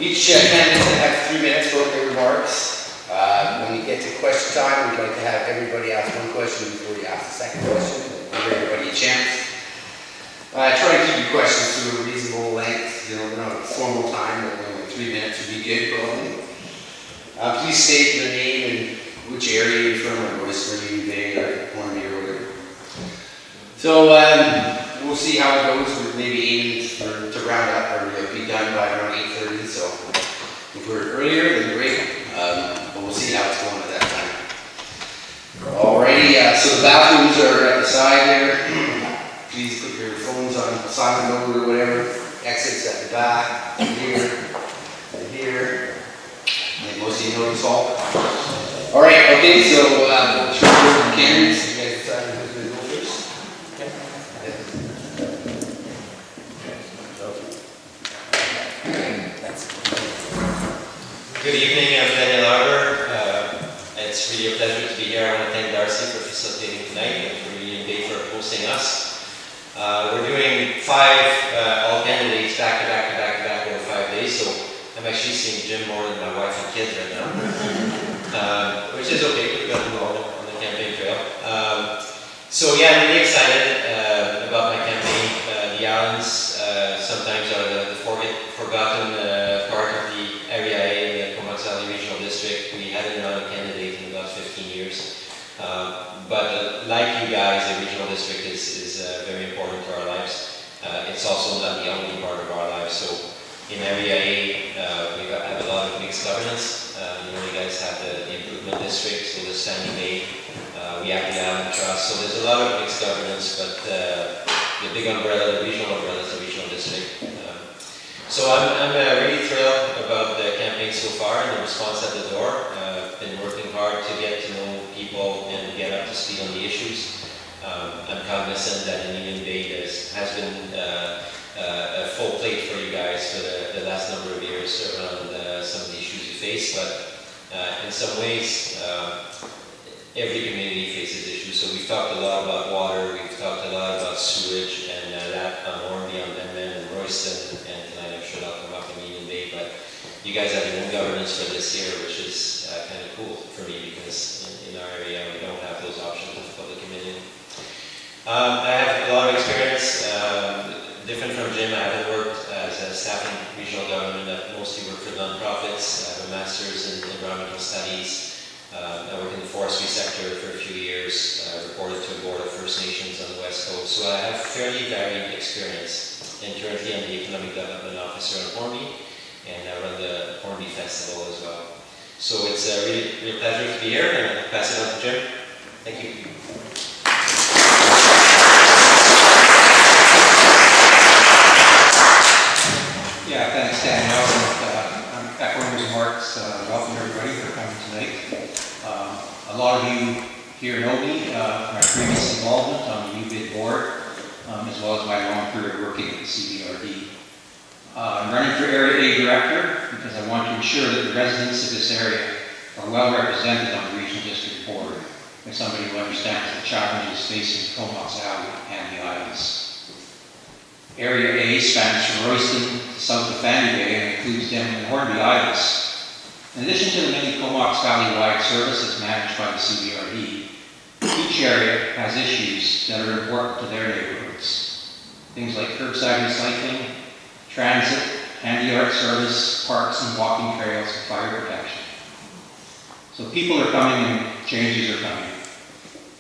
Each candidate will have 3 minutes for opening remarks. When you get to question time, we'd like to have everybody ask one question before you ask the second question. Give everybody a chance. Try to keep your questions to a reasonable length. You know, we're not a formal time, but 3 minutes would be good, probably. Please state your name and which area you're from, or Royce, Green Bay, or Hornby, or whatever. So we'll see how it goes. We're maybe aiming to round up, or we'll be done by around 8:30. So if we're earlier, then great. But we'll see how it's going at that time. Alrighty. So the bathrooms are at the side there. Please put your phones on silent mode or whatever. Exits at the back, here, and here. I think most of you know this all. All right, okay, so we'll turn it over to candidates. You guys decide who's going to go first. Good evening, I'm Daniel Arbor. It's really a pleasure to be here. I want to thank Darcy for facilitating tonight and for Union Bay for hosting us. We're doing 5 all candidates back to back over 5 days, so I'm actually seeing Jim more than my wife and kids right now, which is okay. We've got to go on the campaign trail. So yeah, I'm really excited about my campaign. The islands sometimes are the forgotten part of the Area A in the Comox Valley Regional District. We hadn't run a candidate in about 15 years. But like you guys, the regional district is very important to our lives. It's also not the only part of our lives. So in Area A, we have a lot of mixed governance. You guys have the improvement district, so the Sandy Bay. We have the Island Trust. So there's a lot of mixed governance, but the big umbrella, the regional umbrella, is the regional district. So I'm really thrilled about the campaign so far and the response at the door. I've been working hard to get to know people and get up to speed on the issues. I'm cognizant that in Union Bay there has been a full plate for you guys for the last number of years around some of the issues you face, but in some ways every community faces issues. So we've talked a lot about water, we've talked a lot about sewage, and that on Hornby, on Denman, and Royston, and tonight I'm sure that'll come up in Union Bay, but you guys have your own governance for this year, which is kind of cool for me because in our area we don't have those options with public committee. I have a lot of experience, different from Jim. I haven't worked as a staff in regional government. I've mostly worked for nonprofits. I have a master's in environmental studies. I worked in the forestry sector for a few years. I reported to a board of First Nations on the West Coast. So I have fairly varied experience. And currently I'm the Economic Development Officer in Hornby, and I run the Hornby Festival as well. So it's a real pleasure to be here, and I'll pass it on to Jim. Thank you. Yeah, thanks, Daniel. I'm echoing his remarks. Welcome everybody for coming tonight. A lot of you here know me from my previous involvement on the UBID board, as well as my long career working at the CVRD. I'm running for Area A Director because I want to ensure that the residents of this area are well represented on the Regional District Board by somebody who understands the challenges facing Comox Valley and the islands. Area A spans from Royston to south of Fanny Bay and includes Denman and Hornby Islands. In addition to the many Comox Valley-wide services managed by the CVRD, each area has issues that are important to their neighborhoods. Things like curbside recycling, transit, handy-art service, parks and walking trails, and fire protection. So people are coming and changes are coming.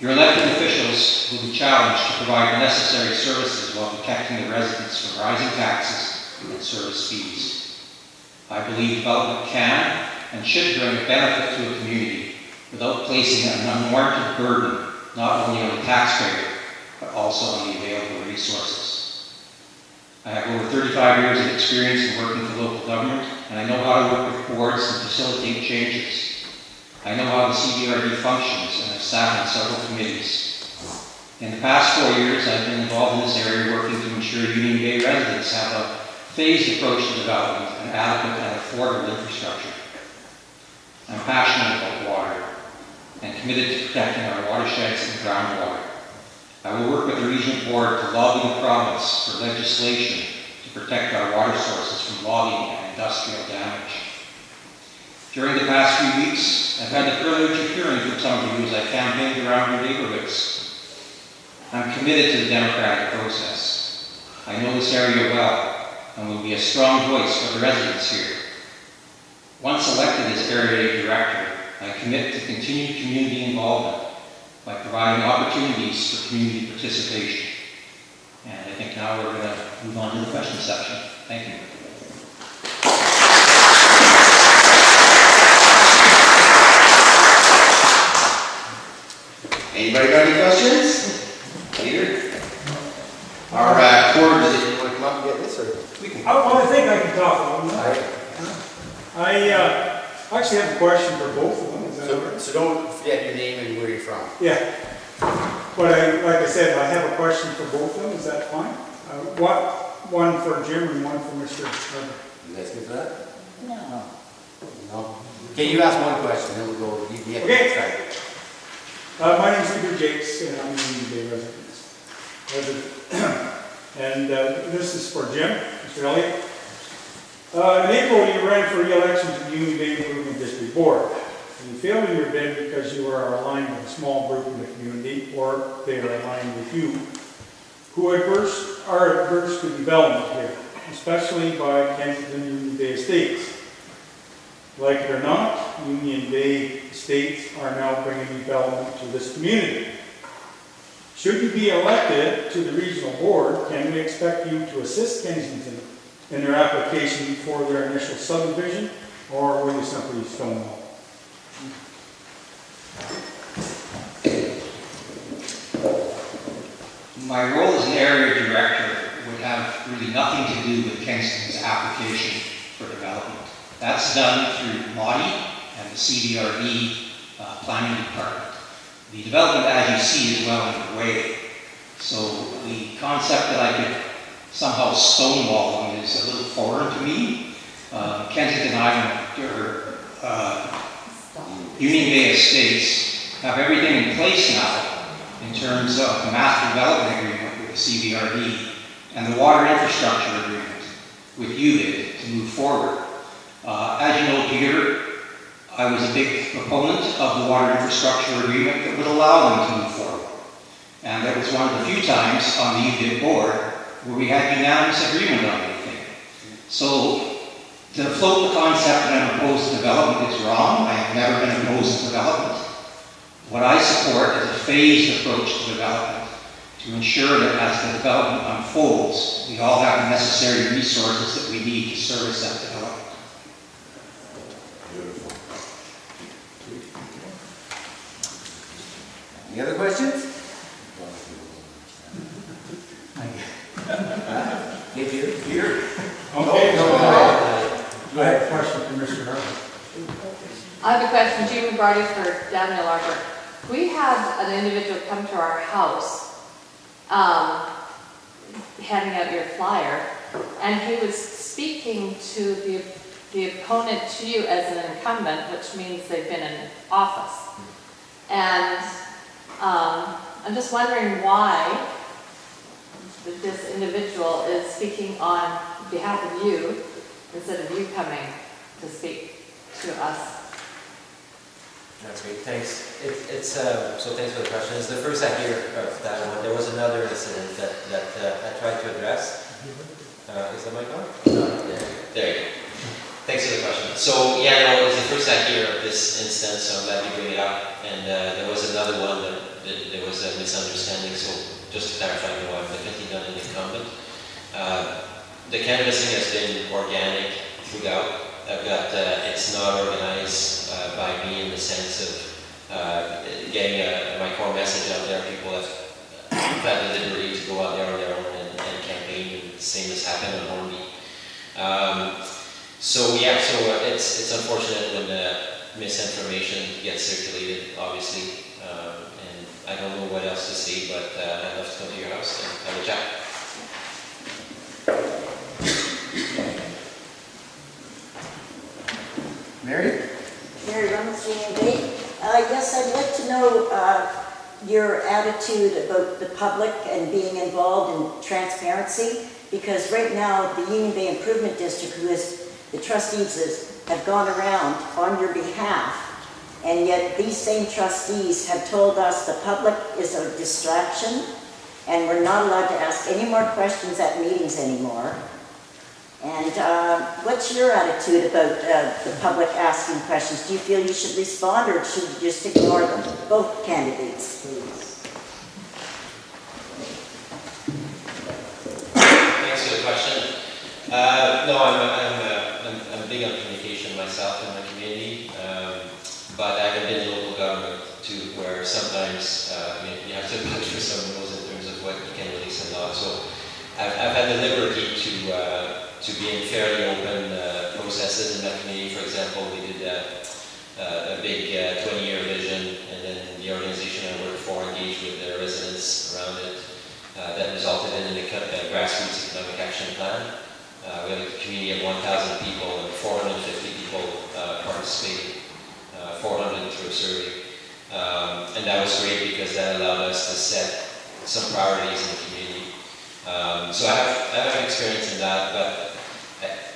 Your elected officials will be challenged to provide the necessary services while protecting the residents from rising taxes and service fees. I believe development can and should bring a benefit to a community without placing an unwarranted burden not only on the taxpayer, but also on the available resources. I have over 35 years of experience in working for local government, and I know how to work with boards and facilitate changes. I know how the CVRD functions and have sat on several committees. In the past 4 years, I've been involved in this area working to ensure Union Bay residents have a phased approach to development and adequate and affordable infrastructure. I'm passionate about water and committed to protecting our watersheds and groundwater. I will work with the regional board to lobby the province for legislation to protect our water sources from logging and industrial damage. During the past few weeks, I've had the privilege of hearing from some of you as I campaigned around your neighborhoods. I'm committed to the democratic process. I know this area well and will be a strong voice for the residents here. Once elected as Area Director, I commit to continued community involvement by providing opportunities for community participation. And I think now we're going to move on to the question section. Thank you. Anybody got any questions? Peter? Our cord, does it want to come up and get this, or we can? I think I can talk a little All bit. right. I actually have a question for both of them. Is that all right? So don't forget your name and where you're from. Yeah. But like I said, I have a question for both of them. Is that fine? One for Jim and one for Mr. Carter. You guys good for that? No. No? Okay, you ask one question, then we'll go, you get Okay. started. My name is Peter Jakes, and I'm a Union Bay resident. And this is for Jim, Mr. Elliott. In April, you ran for re-election to the Union Bay Improvement District Board. You failed in your bid because you are aligned with a small group in the community, or they are aligned with you, who are adverse to development here, especially by Kensington Union Bay Estates. Like it or not, Union Bay Estates are now bringing development to this community. Should you be elected to the regional board, can we expect you to assist Kensington in their application for their initial subdivision, or will you simply stonewall? My role as an area director would have really nothing to do with Kensington's application for development. That's done through MODI and the CVRD planning department. The development, as you see, is well underway. So the concept that I could somehow stonewall them is a little foreign to me. Kensington Island, or Union Bay Estates, have everything in place now in terms of the master development agreement with the CVRD and the water infrastructure agreement with UVID to move forward. As you know, Peter, I was a big proponent of the water infrastructure agreement that would allow them to move forward. And that was one of the few times on the UVID board where we had unanimous agreement on anything. So to float the concept that I'm opposed to development is wrong. I have never been opposed to development. What I support is a phased approach to development to ensure that as the development unfolds, we all have the necessary resources that we need to service that development. Any other questions? Hey, Peter? Peter? Okay, I have a question for Mr. Harper. I have a question, Jim Brady for Daniel Arbor. We had an individual come to our house, handing out your flyer, and he was speaking to the opponent to you as an incumbent, which means they've been in office. And I'm just wondering why this individual is speaking on behalf of you instead of you coming to speak to us. That's great, thanks. So thanks for the question. It's the first I hear of that one. There was another incident that I tried to address. Is the mic on? There you go. Thanks for the question. So yeah, no, it's the first I hear of this instance, so I'm glad you bring it up. And there was another one that there was a misunderstanding. So just to clarify, no, I'm definitely not an incumbent. The canvassing has been organic throughout. I've got, it's not organized by me in the sense of getting my core message out there. People have had the liberty to go out there on their own and campaign, and the same has happened on Hornby. So yeah, so it's unfortunate when misinformation gets circulated, obviously, and I don't know what else to say, but I'd love to come to your house and have a chat. Mary? Mary Reynolds, Union Bay. Yes, I'd like to know your attitude about the public and being involved in transparency, because right now the Union Bay Improvement District, who is the trustees, have gone around on your behalf, and yet these same trustees have told us the public is a distraction and we're not allowed to ask any more questions at meetings anymore. And what's your attitude about the public asking questions? Do you feel you should respond, or should you just ignore them? Both candidates, please. Thanks for the question. No, I'm big on communication myself in my community, but I haven't been in local government too, where sometimes you have to punch for some rules in terms of what you can release and not. So I've had the liberty to be in fairly open processes in my community. For example, we did a big 20-year vision, and then the organization I work for engaged with the residents around it. That resulted in a grassroots economic action plan. We have a community of 1,000 people, and 450 people participated, 400 through a survey. And that was great because that allowed us to set some priorities in the community. So I have an experience in that, but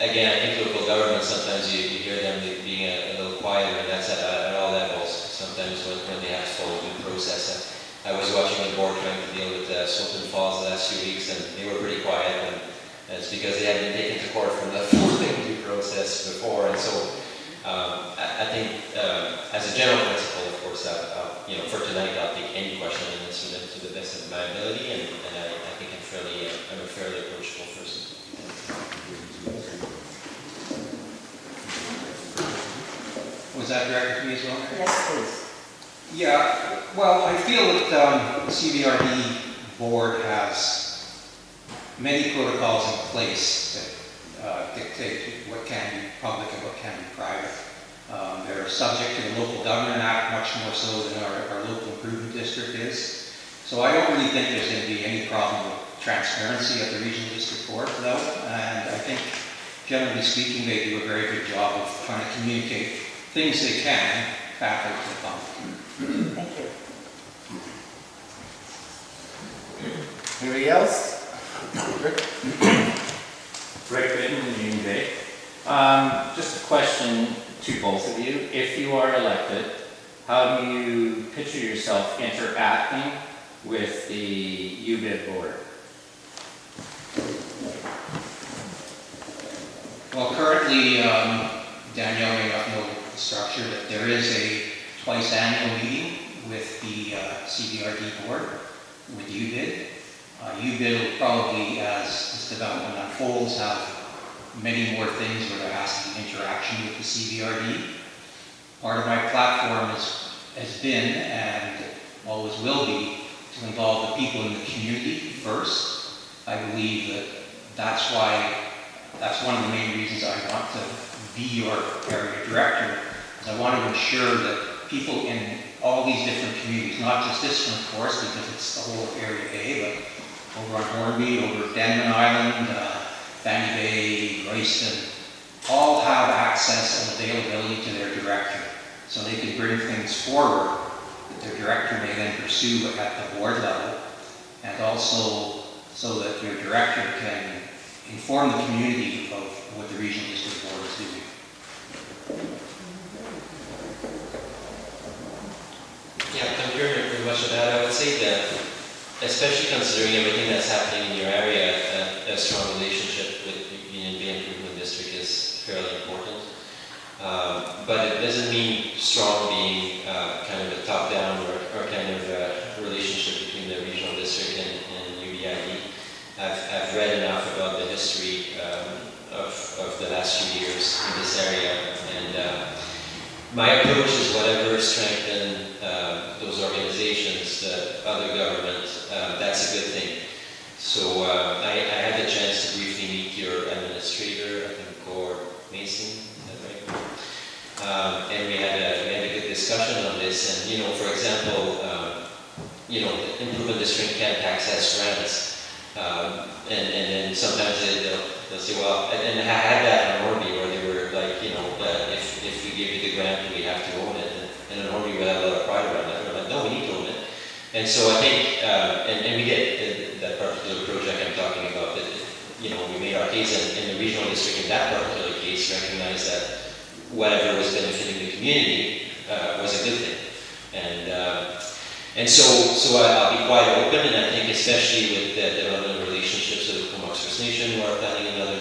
again, I think local government, sometimes you hear them being a little quieter, and that's at all levels. Sometimes when they have to follow due process. I was watching the board trying to deal with Sultan Falls the last few weeks, and they were pretty quiet, and it's because they hadn't been taken to court from the following due process before. And so I think as a general principle, of course, for tonight, I'll take any question and answer them to the best of my ability, and I think I'm a fairly approachable person. Was that directed to me as well? Yes, please. Yeah, well, I feel that the CVRD board has many protocols in place that dictate what can be public and what can be private. They're subject to the Local Government Act much more so than our local improvement district is. So I don't really think there's going to be any problem with transparency at the regional district board, though. And I think, generally speaking, they do a very good job of trying to communicate things they can back out to the public. Thank you. Anybody else? Rick? Rick Bitten, Union Bay. Just a question to both of you. If you are elected, how do you picture yourself interacting with the UBID board? Well, currently, Danielle may not know the structure, but there is a twice annual meeting with the CVRD board, with UBID. UBID will probably, as this development unfolds, have many more things where there has to be interaction with the CVRD. Part of my platform has been, and always will be, to involve the people in the community first. I believe that that's one of the main reasons I want to be your area director, is I want to ensure that people in all these different communities, not just this one, of course, because it's the whole of Area A, but over on Hornby, over Denman Island, Fanny Bay, Royston, all have access and availability to their director. So they can bring things forward that their director may then pursue at the board level, and also so that your director can inform the community of what the regional district board is doing. Yeah, concurring pretty much with that. I would say that, especially considering everything that's happening in your area, a strong relationship with the Union Bay Improvement District is fairly important. But it doesn't mean strong being kind of a top-down or kind of a relationship between the regional district and UBID. I've read enough about the history of the last few years in this area, and my approach is whatever strengthen those organizations, the other government, that's a good thing. So I had the chance to briefly meet your administrator, I think, Gord Mason, is that right? And we had a good discussion on this. And for example, the improvement district can't access grants, and then sometimes they'll say, well, and I had that in Hornby where they were like, if we give you the grant, we have to own it. And in Hornby, we have a lot of pride around that. We're like, no, we need to own it. And so I think, and we get that particular project I'm talking about, that, we made our case, and the regional district in that particular case recognized that whatever was benefiting the community was a good thing. And so I'll be quite open, and I think especially with the development relationships with the Comox First Nation, who are planning another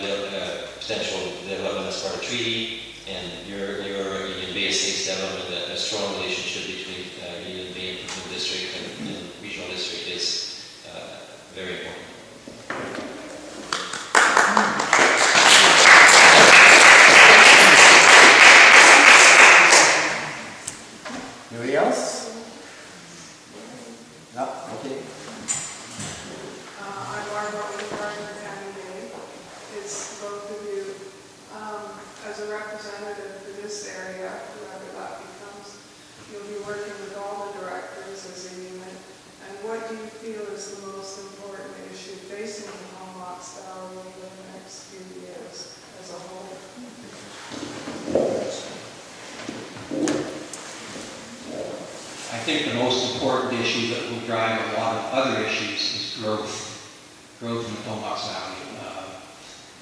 potential development as part of treaty, and your Union Bay Estates development, a strong relationship between Union Bay Improvement District and Regional District is very important. Anybody else? No? Okay. I'm Barbara with County Day. It's both of you. As a representative for this area, whoever that becomes, you'll be working with all the directors as a unit. And what do you feel is the most important issue facing the Comox Valley over the next few years as a whole? I think the most important issue that will drive a lot of other issues is growth in the Comox Valley.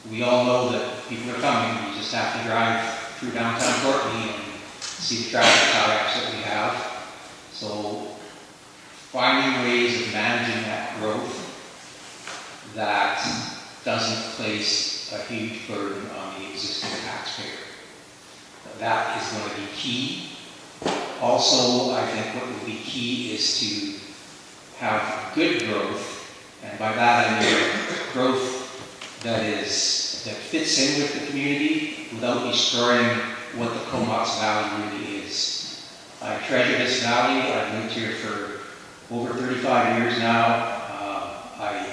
We all know that people are coming. You just have to drive through downtown Courtney and see the traffic tie-ups that we have. So finding ways of managing that growth that doesn't place a huge burden on the existing taxpayer. That is going to be key. Also, I think what will be key is to have good growth, and by that I mean growth that fits in with the community without destroying what the Comox Valley really is. I treasure this valley. I've lived here for over 35 years now. I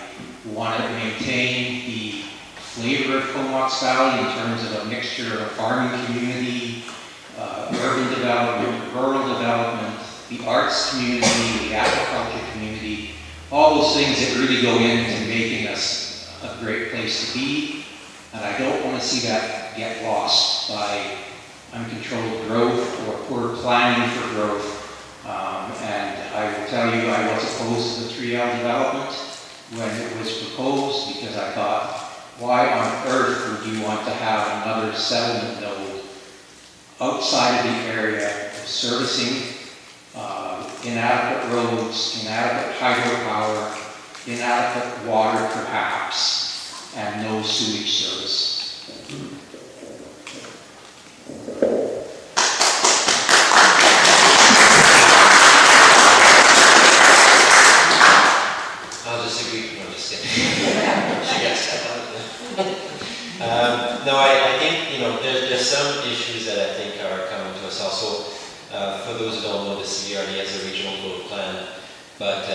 want to maintain the flavor of Comox Valley in terms of a mixture of a farming community, urban development, rural development, the arts community, the agriculture community, all those things that really go into making us a great place to be. And I don't want to see that get lost by uncontrolled growth or poor planning for growth. And I will tell you, I was opposed to the 3L development when it was proposed, because I thought, why on earth would you want to have another settlement node outside of the area servicing inadequate roads, inadequate hydropower, inadequate water perhaps, and no sewage service. I'll disagree. No, just kidding. She gets that out of it. No, I think, there's some issues that I think are coming to us also. For those who don't know, the CVRD has a regional growth plan, but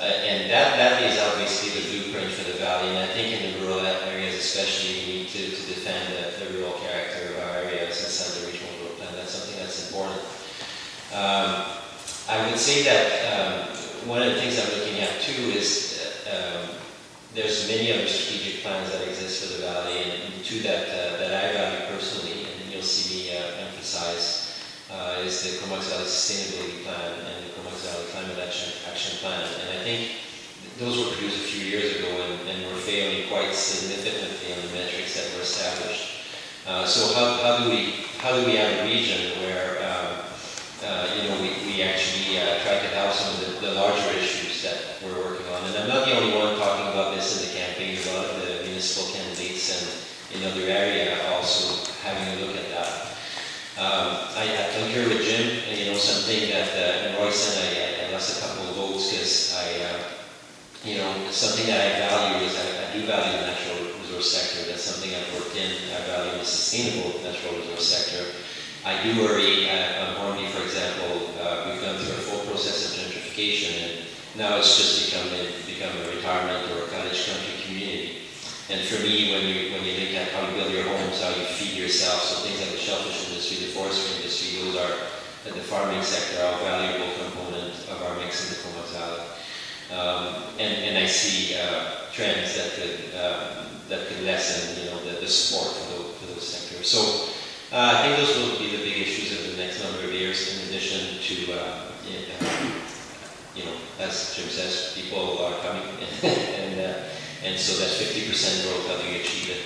and that is obviously the blueprint for the valley. And I think in the rural areas especially, we need to defend the rural character of our areas inside the regional growth plan. That's something that's important. I would say that one of the things I'm looking at too is there's many other strategic plans that exist for the valley, and two that I value personally, and you'll see me emphasize, is the Comox Valley Sustainability Plan and the Comox Valley Climate Action Plan. And I think those were produced a few years ago and were failing quite significantly on the metrics that were established. So how do we have a region where we actually try to have some of the larger issues that we're working on? And I'm not the only one talking about this in the campaign. A lot of the municipal candidates and in other area also having a look at that. I concur with Jim, and something that in Royston I lost a couple of votes because something that I value is I do value the natural resource sector. That's something I've worked in. I value the sustainable natural resource sector. I do worry on Hornby, for example. We've gone through a full process of gentrification, and now it's just become a retirement or a cottage country community. And for me, when you look at how you build your homes, how you feed yourself, so things like the shellfish industry, the forestry industry, those are the farming sector are a valuable component of our mix in the Comox Valley. And I see trends that could lessen, the support for those sectors. So I think those will be the big issues of the next number of years, in addition to as Jim says, people are coming, and so that 50% growth, how do you achieve it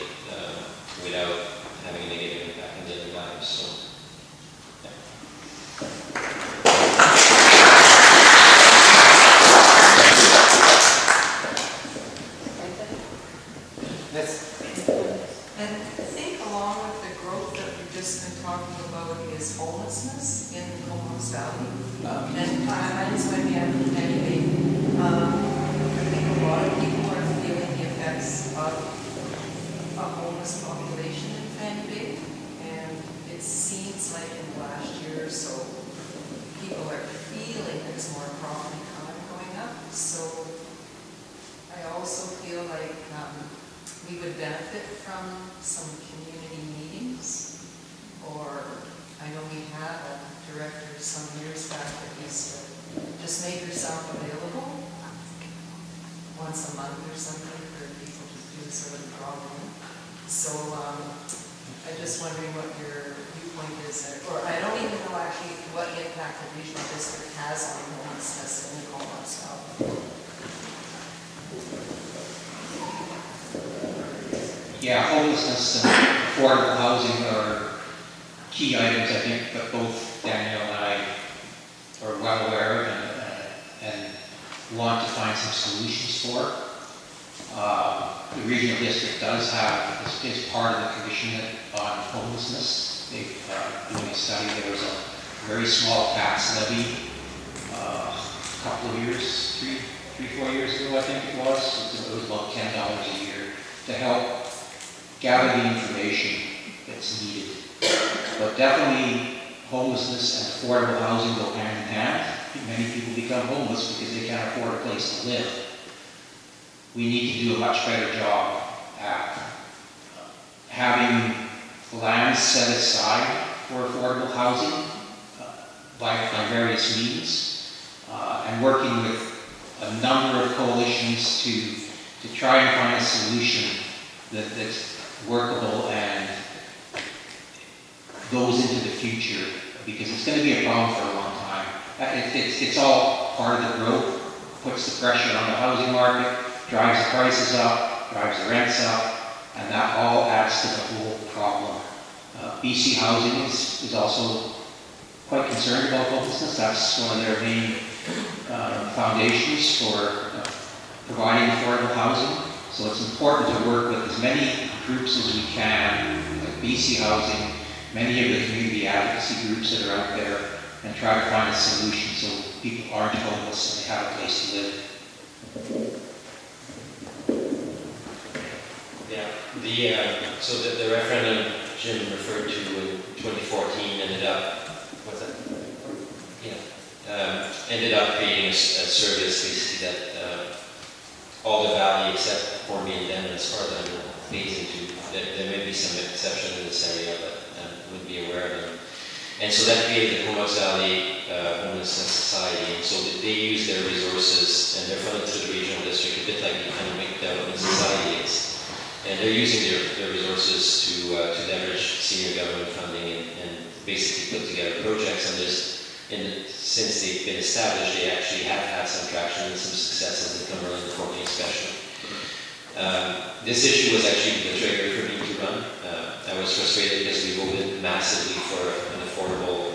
without having a negative impact on daily lives? So, And I think along with the growth that we've just been talking about is homelessness in Comox Valley. And I just might be having a I think a lot of people are feeling the effects of a homeless population in Fanny Bay. And it seems like in the last year or so, people are feeling there's more property crime going up. So I also feel like we would benefit from some community meetings, or I know we had a director some years back that used to just make herself available once a month or something for people to do sort of drop in. So I'm just wondering what your viewpoint is there, or I don't even know actually what impact the regional district has on homelessness in Comox Valley. Yeah, homelessness and affordable housing are key items, I think, that both Danielle and I are well aware of and want to find some solutions for. The regional district does have, is part of the commission on homelessness. They've doing a study. There was a very small tax levy a couple of years, three, 4 years ago, I think it was. It was about $10 a year to help gather the information that's needed. But definitely homelessness and affordable housing go hand in hand. Many people become homeless because they can't afford a place to live. We need to do a much better job at having land set aside for affordable housing by various means, and working with a number of coalitions to try and find a solution that's workable and goes into the future, because it's going to be a problem for a long time. It's all part of the growth, puts the pressure on the housing market, drives the prices up, drives the rents up, and that all adds to the whole problem. BC Housing is also quite concerned about homelessness. That's one of their main foundations for providing affordable housing. So it's important to work with as many groups as we can, like BC Housing, many of the community advocacy groups that are out there, and try to find a solution so people aren't homeless and they have a place to live. Yeah, so the referendum Jim referred to in 2014 ended up, ended up creating a service basically that all the valley except Port and Dennis are then phased into. There may be some exception in this area, but wouldn't be aware of them. And so that created the Comox Valley Homelessness Society, and so they use their resources, and they're funded through the regional district, a bit like the Economic Development Society is. And they're using their resources to leverage senior government funding and basically put together projects on this. Since they've been established, they actually have had some traction and some successes in Cumberland and Fort Wayne especially. This issue was actually the trigger for me to run. I was frustrated because we voted massively for an affordable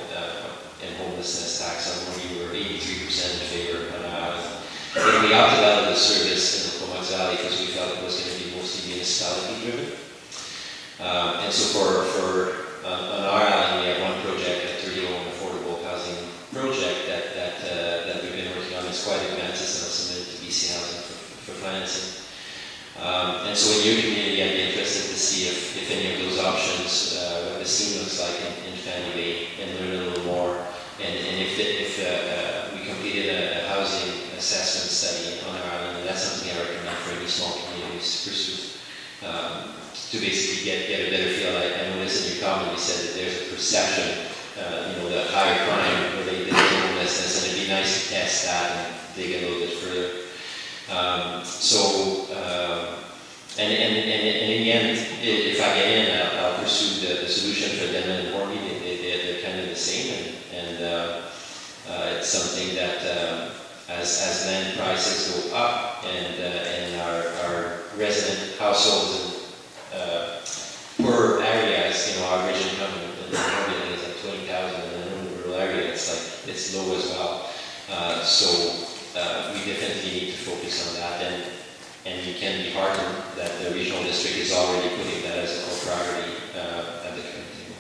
and homelessness tax on when we were 83% in favor on our island. And we opted out of the service in the Comox Valley because we felt it was going to be mostly municipality driven. And so on our island, we have one project, a 30-home affordable housing project that we've been working on. It's quite advanced, and I've submitted to BC Housing for financing. And so in your community, I'd be interested to see if any of those options, what the scene looks like in Fanny Bay, and learn a little more. And if we completed a housing assessment study on our island, and that's something I recommend for any small communities to pursue, to basically get a better feel. I know this in your comment, you said that there's a perception, the higher crime related to homelessness, and it'd be nice to test that and dig a little bit further. And in the end, if I get in, I'll pursue the solution for them and Horby. They're kind of the same, and it's something that as land prices go up and our resident households in poor areas, average income in the urban is like 20,000, and in the rural area it's low as well. So we definitely need to focus on that, and you can be heartened that the regional district is already putting that as a core priority at the current table.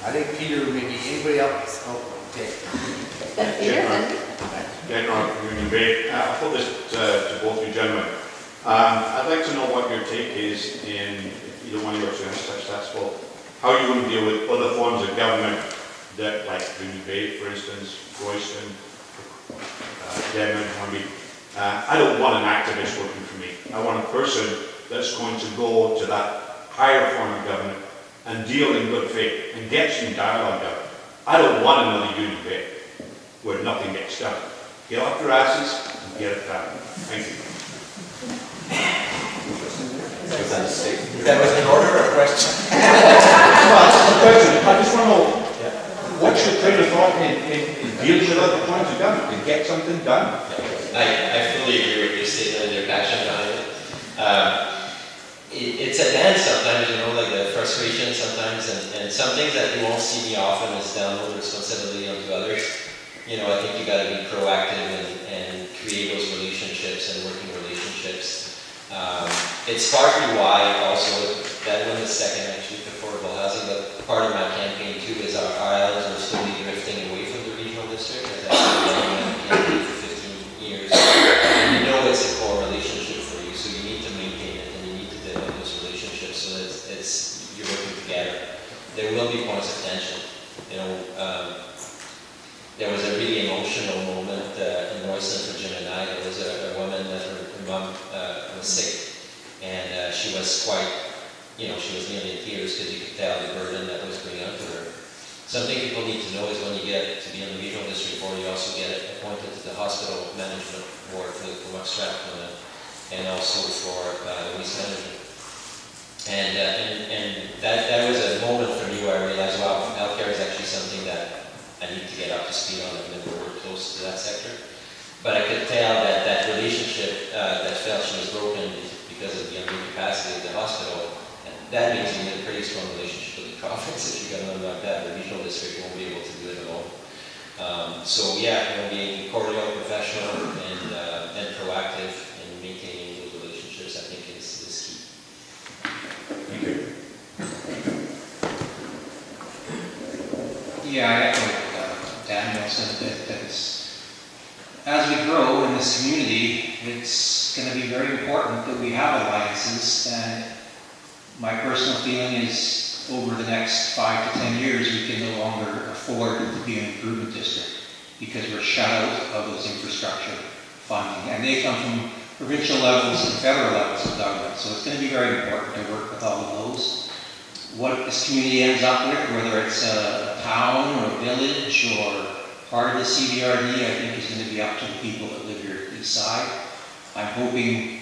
I think Peter, maybe anybody else? Oh, okay. Then Peter, then Union Bay. I'll put this to both you gentlemen. I'd like to know what your take is in, if either one of you are successful, how you want to deal with other forms of government that, like Union Bay, for instance, Royston, Devon, Hornby. I don't want an activist working for me. I want a person that's going to go to that higher form of government and deal in good faith and get some dialogue done. I don't want another Union Bay where nothing gets done. Get off your asses and get it done. Thank you. That was an order or a question? Well, the question, I just want to know, what's your train of thought in dealing with other forms of government to get something done? I fully agree with your statement and your passion behind it. It's a dance sometimes, like the frustration sometimes, and some things that you won't see me often is download responsibility onto others. I think you got to be proactive and create those relationships and working relationships. It's partly why also, that one is second actually to affordable housing, but part of my campaign too is our islands are slowly drifting away from the regional district, as I've been running my campaign for 15 years. And it's a core relationship for you, so you need to maintain it and you need to develop those relationships so that you're working together. There will be points of tension. There was a really emotional moment in Royston for Jim and I. There was a woman that her mom was sick, and she was quite, she was nearly in tears because you could tell the burden that was going out to her. Something people need to know is when you get to be on the regional district board, you also get appointed to the hospital management board for the Comox Stratton and also for the waste management. And that was a moment for me where I realized, wow, healthcare is actually something that I need to get up to speed on. I've never worked close to that sector. But I could tell that relationship that felt she was broken because of the unknown capacity of the hospital. And that means you need a pretty strong relationship with the province. If you're going to run like that, the regional district won't be able to do it alone. So yeah, being cordial, professional, and proactive in maintaining those relationships, I think is key. Thank you. Yeah, I echo Daniel said that as we grow in this community, it's going to be very important that we have alliances, and my personal feeling is over the next 5 to 10 years, we can no longer afford to be an improvement district because we're shut out of those infrastructure funding, and they come from provincial levels and federal levels of government, so it's going to be very important to work with all of those. What this community ends up with, whether it's a town or a village or part of the CVRD, I think is going to be up to the people that live here to decide. I'm hoping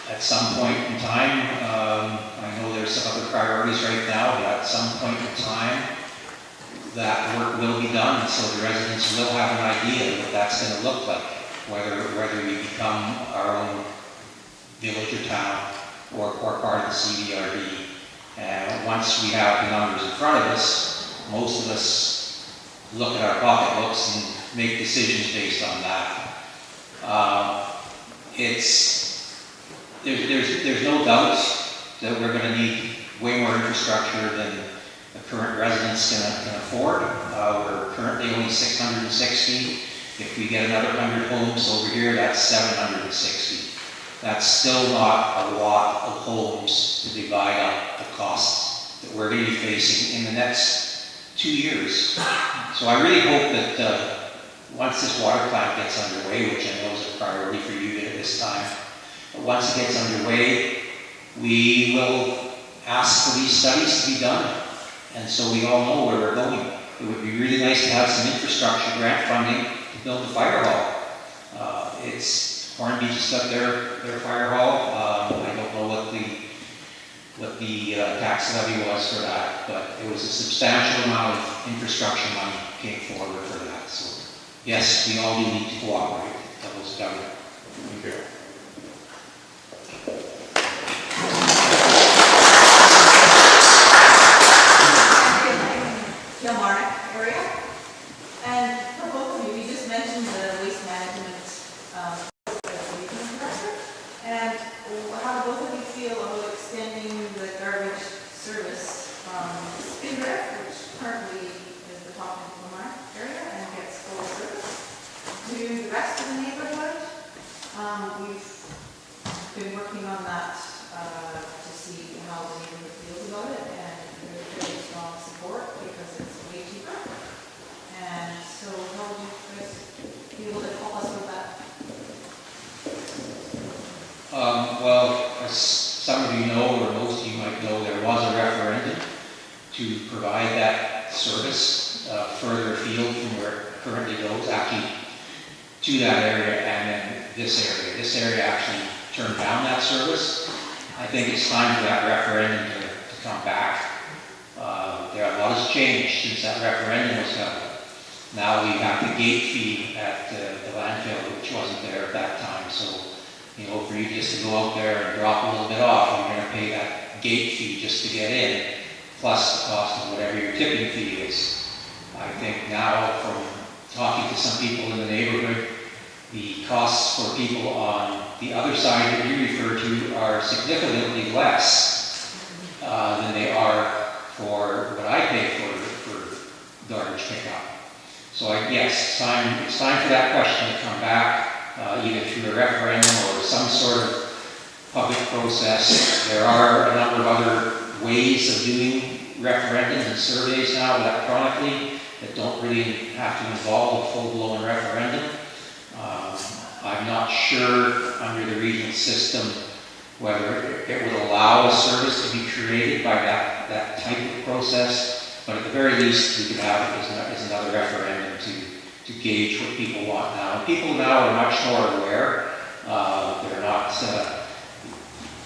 at some point in time, I know there's some other priorities right now, but at some point in time, that work will be done, so the residents will have an idea of what that's going to look like, whether we become our own village or town or part of the CVRD. Once we have the numbers in front of us, most of us look at our pocketbooks and make decisions based on that. There's no doubt that we're going to need way more infrastructure than the current residents can afford. We're currently only 660. If we get another 100 homes over here, that's 760. That's still not a lot of homes to divide up the costs that we're going to be facing in the next 2 years. So I really hope that once this water plant gets underway, which I know is a priority for you at this time, but once it gets underway, we will ask for these studies to be done. And so we all know where we're going. It would be really nice to have some infrastructure grant funding to build the fire hall. Hornby just got their fire hall. I don't know what the what the tax levy was for that, but it was a substantial amount of infrastructure money came forward for that. So yes, we all do need to cooperate, levels of government. Thank you. Kilmarnock area. And for both of you, you just mentioned the waste management regional director. And how do both of you feel about extending the garbage service from Spindrift, which currently is the top in the Kilmarnock area and gets full service, to the rest of the neighborhood? We've been working on that to see how the neighborhood feels about it, and there's very strong support because it's way cheaper. And so how would you guys be able to help us with that? Well, as some of you know, or most of you might know, there was a referendum to provide that service further afield from where it currently goes, actually to that area and then this area. This area actually turned down that service. I think it's time for that referendum to come back. A lot has changed since that referendum was held. Now we have the gate fee at the landfill, which wasn't there at that time. So, you know, for you just to go out there and drop a little bit off, you're going to pay that gate fee just to get in, plus the cost of whatever your tipping fee is. I think now, from talking to some people in the neighborhood, the costs for people on the other side that you refer to are significantly less than they are for what I pay for garbage pickup. So yes, it's time for that question to come back, either through a referendum or some sort of public process. There are a number of other ways of doing referendums and surveys now electronically that don't really have to involve a full-blown referendum. I'm not sure under the regional system whether it would allow a service to be created by that type of process, but at the very least we could have it as another referendum to gauge what people want now. And people now are much more aware.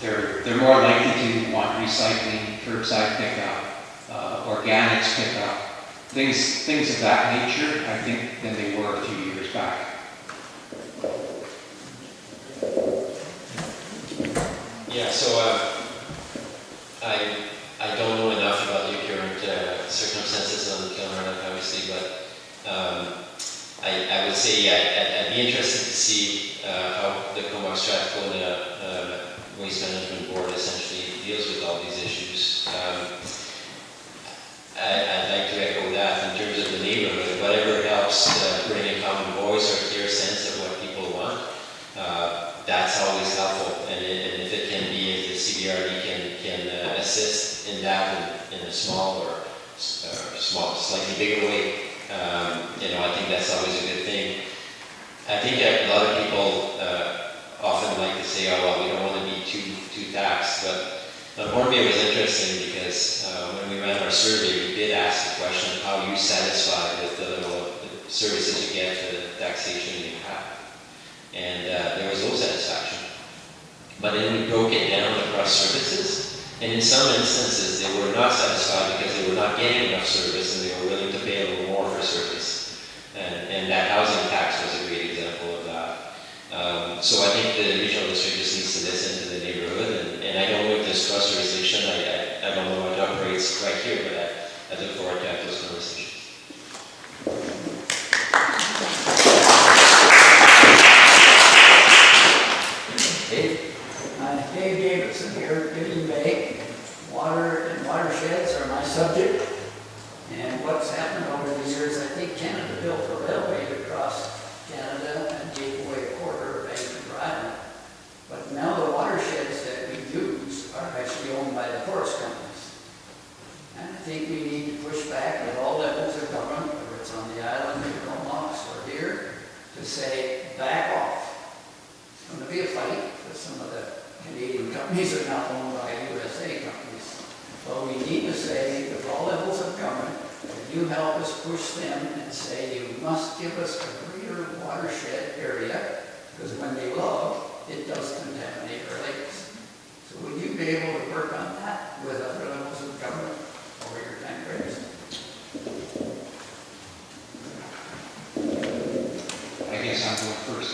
They're more likely to want recycling, curbside pickup, organics pickup, things of that nature, I think, than they were a few years back. Yeah, so I don't know enough about the current circumstances on Kilmarnock, obviously, but I would say I'd be interested to see how the Comox Strathcona Waste Management Board essentially deals with all these issues. I'd like to echo that in terms of the neighborhood. Whatever helps bring a common voice or clear sense of what people want, that's always helpful. And if it can be, if the CVRD can assist in that in a small or slightly bigger way, I think that's always a good thing. I think a lot of people often like to say, oh, well, we don't want to be too taxed, but on Hornby it was interesting because when we ran our survey, we did ask the question of how you satisfied with the level of the services you get for the taxation you have. And there was no satisfaction. But then we broke it down across services, and in some instances they were not satisfied because they were not getting enough service and they were willing to pay a little more for service. And that housing tax was a great example of that. So I think the regional district just needs to listen to the neighborhood, and I don't know if there's cross jurisdiction. I don't know how it operates right here, but I look forward to have those conversations. Dave Davidson here, Gideon Bay. Water and watersheds are my subject. And what's happened over the years, I think Canada built a railway across Canada and gave away a quarter of Vancouver Island. But now the watersheds that we use are actually owned by the forest companies. And I think we need to push back at all levels of government, whether it's on the island, in Comox, or here, to say, back off. It's going to be a fight, because some of the Canadian companies are now owned by USA companies. But we need to say, with all levels of government, that you help us push them and say, you must give us a greater watershed area, because when they log, it does contaminate our lakes. So will you be able to work on that with other levels of government over your time frames? I guess I'm going first.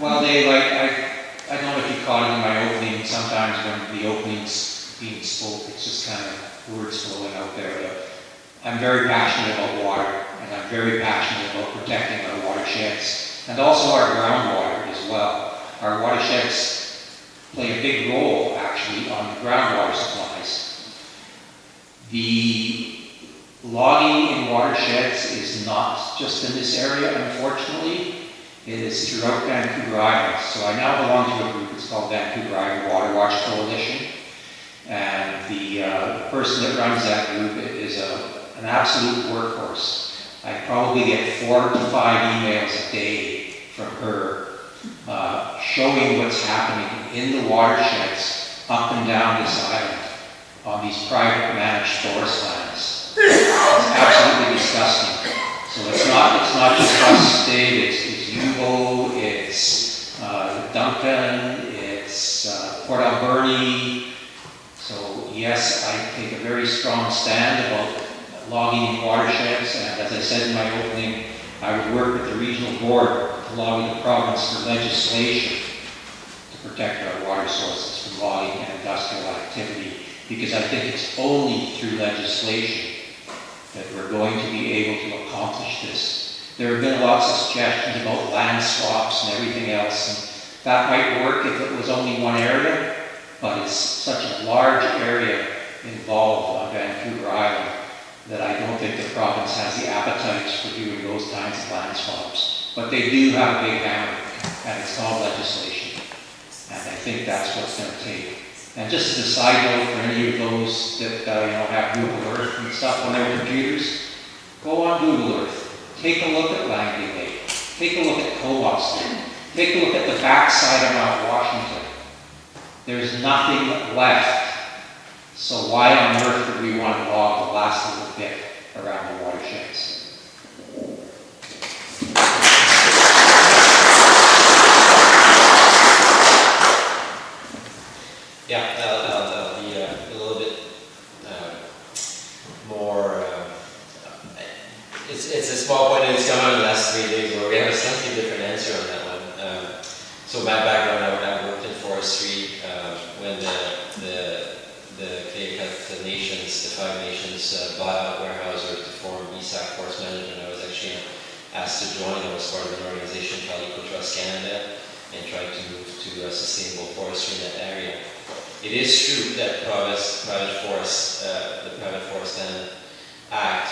Well, Dave, I don't know if you caught it in my opening. Sometimes when the opening's being spoke, it's just kind of words flowing out there. But I'm very passionate about water, and I'm very passionate about protecting our watersheds, and also our groundwater as well. Our watersheds play a big role, actually, on the groundwater supplies. The logging in watersheds is not just in this area, unfortunately. It is throughout Vancouver Island. So I now belong to a group, it's called Vancouver Island Water Watch Coalition. And the person that runs that group is an absolute workhorse. I probably get 4 to 5 emails a day from her showing what's happening in the watersheds up and down this island on these private managed forest lands. It's absolutely disgusting. So it's not just us, Dave, it's Yubo, it's Duncan, it's Port Alberni. So yes, I take a very strong stand about logging in watersheds, and as I said in my opening, I would work with the regional board to lobby the province for legislation to protect our water sources from logging and industrial activity, because I think it's only through legislation that we're going to be able to accomplish this. There have been lots of suggestions about land swaps and everything else, and that might work if it was only one area, but it's such a large area involved on Vancouver Island that I don't think the province has the appetites for doing those kinds of land swaps. But they do have a big hammer, and it's called legislation. And I think that's what's going to take. And just as a side note for any of those that have Google Earth and stuff on their computers, go on Google Earth. Take a look at Langley Lake. Take a look at Comox Lake. Take a look at the backside of Mount Washington. There's nothing left. So why on earth would we want to log the last little bit around the watersheds? Yeah, that'll be a little bit more. It's a small point, and it's come out in the last 3 days where we have a slightly different answer on that one. So my background, I worked in forestry when the nations, the 5 nations, bought out Weyerhaeuser to form ESAC Forest Management. I was actually asked to join. I was part of an organization called Eco Trust Canada and tried to move to sustainable forestry in that area. It is true that the Private Forest Land Act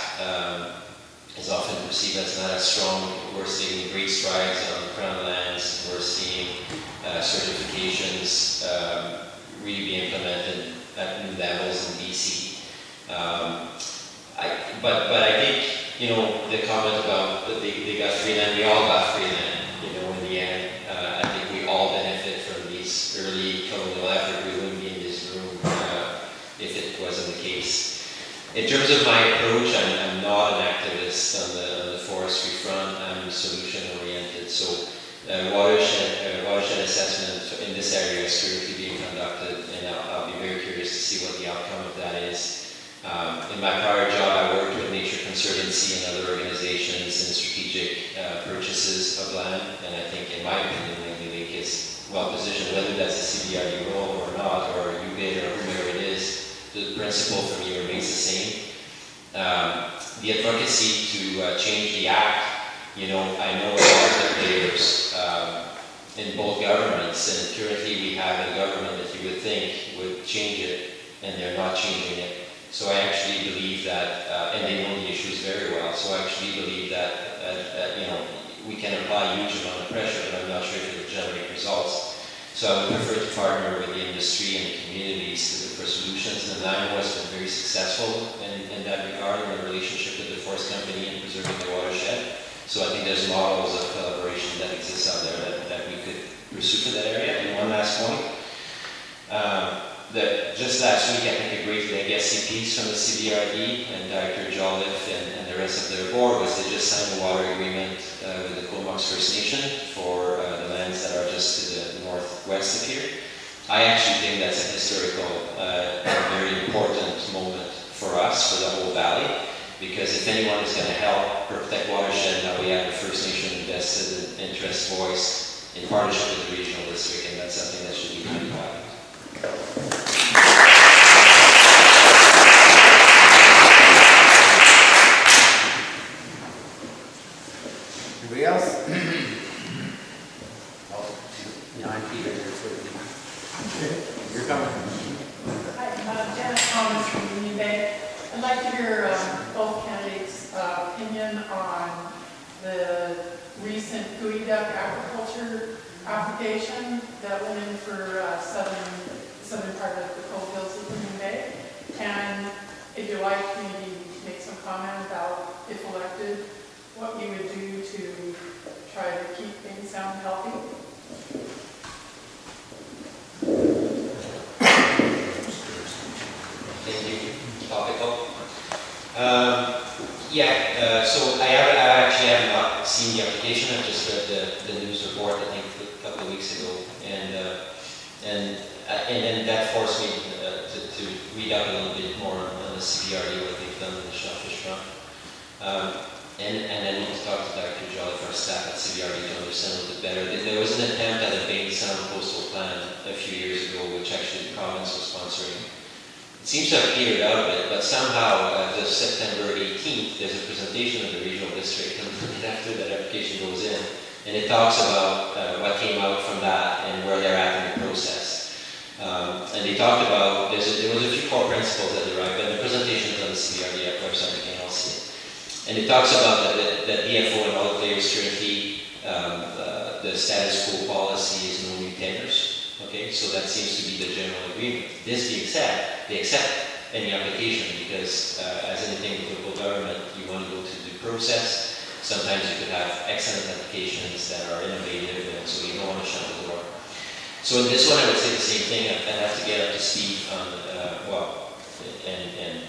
is often perceived as not as strong. We're seeing great strides on Crown lands. We're seeing certifications really be implemented at new levels in BC. But I think, the comment about that they got free land, we all got free land. In the end, I think we all benefit from these early colonial efforts. We wouldn't be in this room if it wasn't the case. In terms of my approach, I'm not an activist on the forestry front. I'm solution oriented. So watershed assessment in this area is currently being conducted, and I'll be very curious to see what the outcome of that is. In my prior job, I worked with Nature Conservancy and other organizations in strategic purchases of land, and I think, in my opinion, Langley Lake is well positioned, whether that's a CVRD role or not, or UBID or whoever it is. The principle for me remains the same. The advocacy to change the act, I know a lot of the players in both governments, and currently we have a government that you would think would change it, and they're not changing it. So I actually believe that, and they know the issues very well, so I actually believe that, we can apply a huge amount of pressure, but I'm not sure if it will generate results. So I would prefer to partner with the industry and the communities to look for solutions, and NIMO has been very successful in that regard, in our relationship with the forest company and preserving the watershed. So I think there's models of collaboration that exist out there that we could pursue for that area. And one last point, just last week, I think a great leg SCPs from the CVRD and Director Jolliffe and the rest of their board was they just signed a water agreement with the Comox First Nation for the lands that are just to the northwest of here. I actually think that's a historical and very important moment for us, for the whole valley, because if anyone is going to help protect watershed, now we have the First Nation invested interest voice in partnership with the regional district, and that's something that should be highly valued. Anybody else? Behind Peter here, you're coming. Hi, I'm Janet Thomas from Union Bay. I'd like to hear both candidates' opinion on the recent geoduck aquaculture application that went in for southern part of the Cold Hills of Union Bay. And if you like, maybe make some comment about, if elected, what you would do to try to keep things sound healthy. Thank you. Topical. So I actually have not seen the application. I've just read the news report, I think, a couple of weeks ago, and then that forced me to read up a little bit more on the CVRD, what they've done in the shellfish front. And then we talked to Dr. Jolliffe, our staff at CVRD, to understand a little bit better. There was an attempt at a Bain Sound coastal plan a few years ago, which actually the province was sponsoring. It seems to have petered out a bit, but somehow, the September 18th, there's a presentation of the regional district, and after that application goes in, and it talks about what came out from that and where they're at in the process. And they talked about, there was a few core principles that derived, and the presentation is on the CVRD website, you can all see it. And it talks about that DFO and all the players currently, the status quo policy is no new tenders. Okay, so that seems to be the general agreement. This being said, they accept any application because, as anything with local government, you want to go through the process. Sometimes you could have excellent applications that are innovative, and so you don't want to shut the door. So in this one, I would say the same thing. I'd have to get up to speed on, and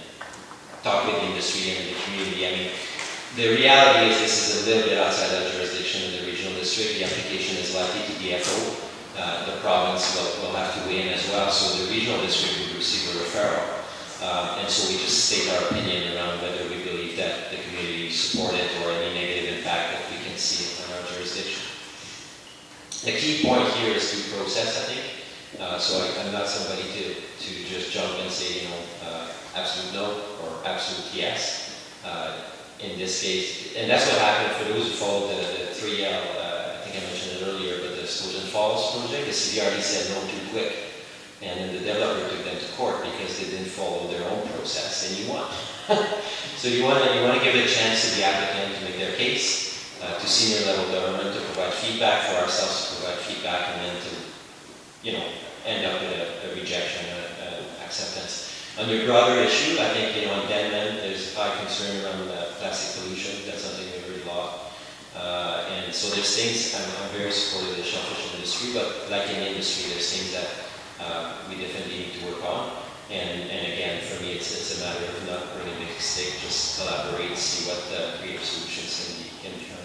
talk with the industry and the community. I mean, the reality is this is a little bit outside the jurisdiction of the regional district. The application is likely to DFO. The province will have to weigh in as well, so the regional district would receive a referral. And so we just state our opinion around whether we believe that the community support it or any negative impact that we can see on our jurisdiction. The key point here is due process, I think. So I'm not somebody to just jump and say, absolute no or absolute yes. In this case, and that's what happened for those who followed the 3L, I think I mentioned it earlier, but the Stones and Falls project, the CVRD said no too quick. And then the developer took them to court because they didn't follow their own process, and you won. So you want to give a chance to the applicant to make their case, to senior level government to provide feedback, for ourselves to provide feedback, and then to, end up with a rejection, acceptance. On your broader issue, I think, in Denman, there's high concern around plastic pollution. That's something we heard a lot. And so there's things, I'm very supportive of the shellfish industry, but like in the industry, there's things that we definitely need to work on. And again, for me, it's a matter of not bringing a big stick, just collaborate, see what creative solutions can be found.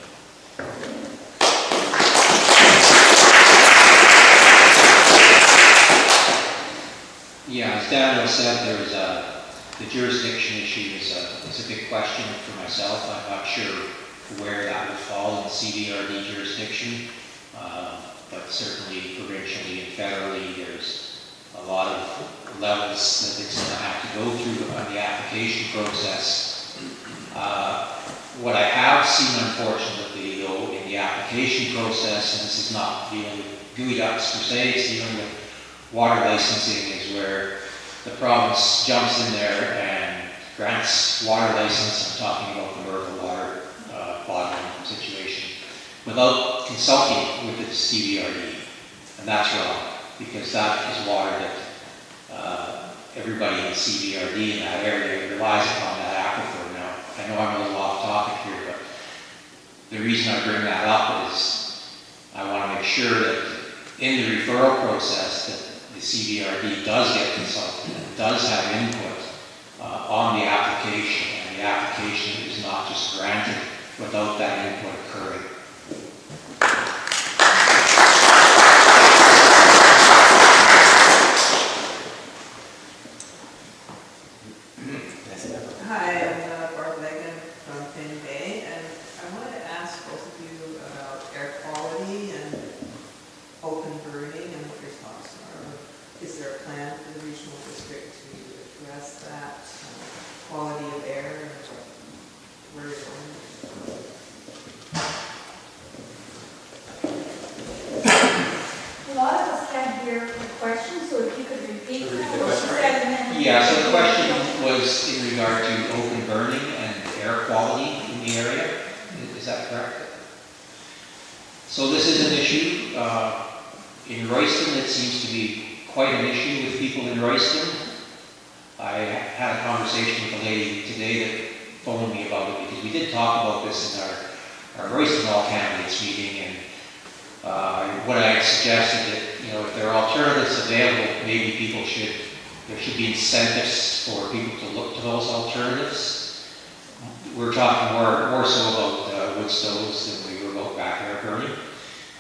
Yeah, as Daniel said, there's the jurisdiction issue is a big question for myself. I'm not sure where that would fall in the CVRD jurisdiction, but certainly provincially and federally, there's a lot of levels that it's going to have to go through on the application process. What I have seen, unfortunately, though, in the application process, and this is not dealing with geoducks per se, it's dealing with water licensing, is where the province jumps in there and grants water license. I'm talking about the Merva water bottling situation, without consulting with the CVRD. And that's wrong, because that is water that everybody in the CVRD in that area relies upon, that aquifer. Now, I know I'm a little off topic here, but the reason I bring that up is I want to make sure that in the referral process that the CVRD does get consulted and does have input on the application, and the application is not just granted without that input occurring. Hi, I'm Barb Legan from Penny Bay, and I wanted to ask both of you about air quality and open burning and what your thoughts are. Is there a plan for the regional district to address that quality of air and where it's going? A lot of us can't hear the question, so if you could repeat what she said and then... Yeah, so the question was in regard to open burning and air quality in the area. Is that correct? So this is an issue. In Royston, it seems to be quite an issue with people in Royston. I had a conversation with a lady today that phoned me about it because we did talk about this in our Royston All Candidates meeting, and what I had suggested that, if there are alternatives available, maybe there should be incentives for people to look to those alternatives. We're talking more so about wood stoves than we were about backyard burning.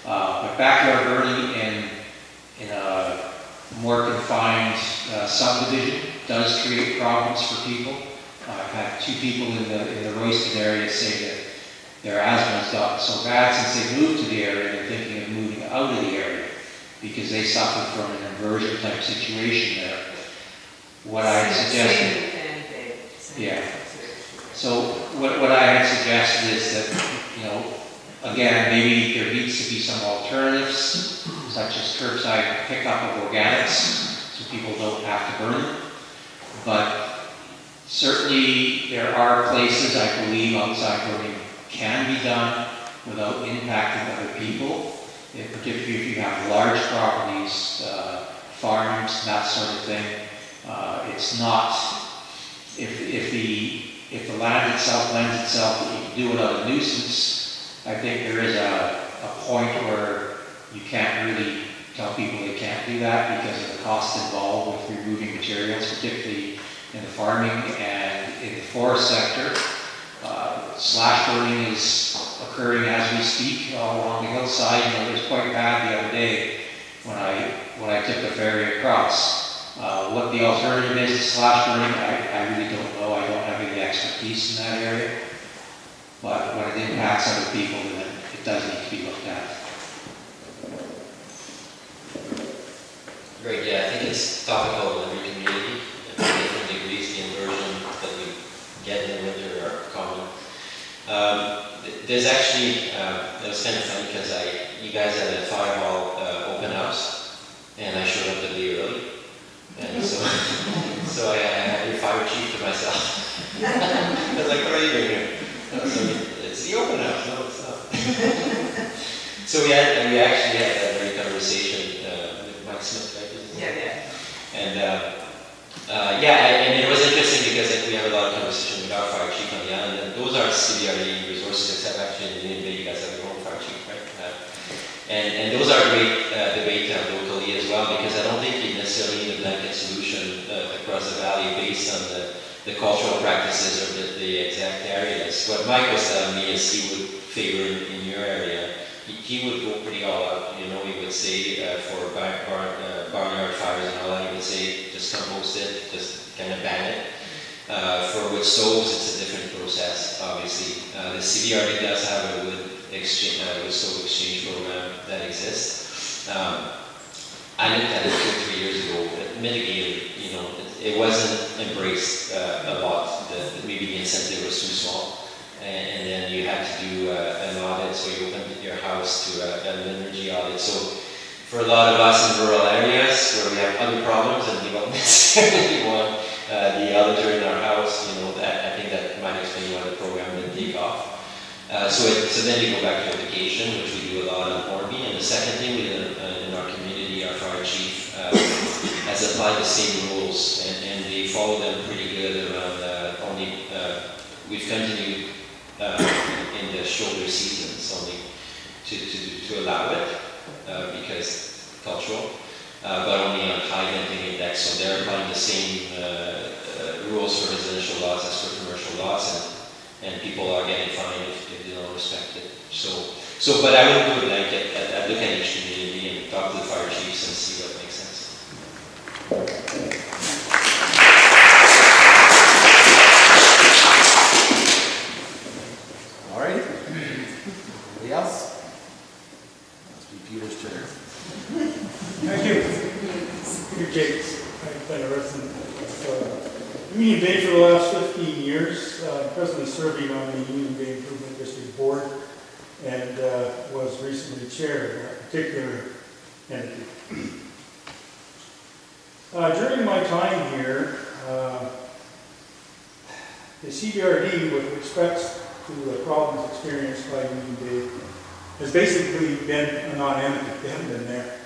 But backyard burning in a more confined subdivision does create problems for people. I've had 2 people in the Royston area say that their asthma has gotten so bad since they moved to the area, they're thinking of moving out of the area because they suffer from an inversion type situation there. What I had suggested, so what I had suggested is that, again, maybe there needs to be some alternatives, such as curbside pickup of organics, so people don't have to burn them. But certainly there are places, I believe, outside burning can be done without impacting other people, particularly if you have large properties, farms, that sort of thing. It's not, if the land itself lends itself that you can do without a nuisance, I think there is a point where you can't really tell people they can't do that because of the cost involved with removing materials, particularly in the farming and in the forest sector. Slash burning is occurring as we speak all along the hillside. It was quite bad the other day when I took the ferry across. What the alternative is to slash burning, I really don't know. I don't have any expertise in that area. But when it impacts other people, then it does need to be looked at. Great, yeah, I think it's topical in every community. Different degrees, the inversion that we get in the winter are common. There's actually, that was kind of funny because you guys had a fire hall open house, and I showed up a day early, and so I had your fire chief to myself. I was like, what are you doing here? It's the open house. No, it's not. So we actually had that very conversation with Mike Smith, right? And and it was interesting because we have a lot of conversation with our fire chief on the island, and those are CVRD resources, except actually in the Union Bay, you guys have your own fire chief, right? And those are great debate locally as well, because I don't think you necessarily need a blanket solution across the valley based on the cultural practices or the exact areas. What Mike was telling me is he would favor in your area, he would go pretty all out. He would say for barnyard fires and all that, he would say just compost it, just kind of ban it. For wood stoves, it's a different process, obviously. The CVRD does have a wood stove exchange program that exists. I looked at it 2 or 3 years ago. It mitigated, it wasn't embraced a lot. Maybe the incentive was too small. And then you had to do an audit, so you opened your house to an energy audit. So for a lot of us in rural areas where we have other problems and we don't necessarily want the auditor in our house, I think that might explain why the program didn't take off. So then you go back to education, which we do a lot in Hornby. And the second thing we did in our community, our fire chief has applied the same rules, and they follow them pretty good around we've continued in the shoulder seasons only to allow it because cultural. but only on high venting index, so they're applying the same rules for residential lots as for commercial lots, and people are getting fined if they don't respect it. So, but I would do it like I'd look at each community and talk to the fire chiefs and see what makes sense. All right. Anybody else? Must be Peter's turn. Thank you. Peter Jakes. I've been a resident of Union Bay for the last 15 years. Presently serving on the Union Bay Improvement District Board and was recently chair of that particular entity. During my time here, the CVRD, with respect to the problems experienced by Union Bay, has basically been a non-entity. They haven't been there.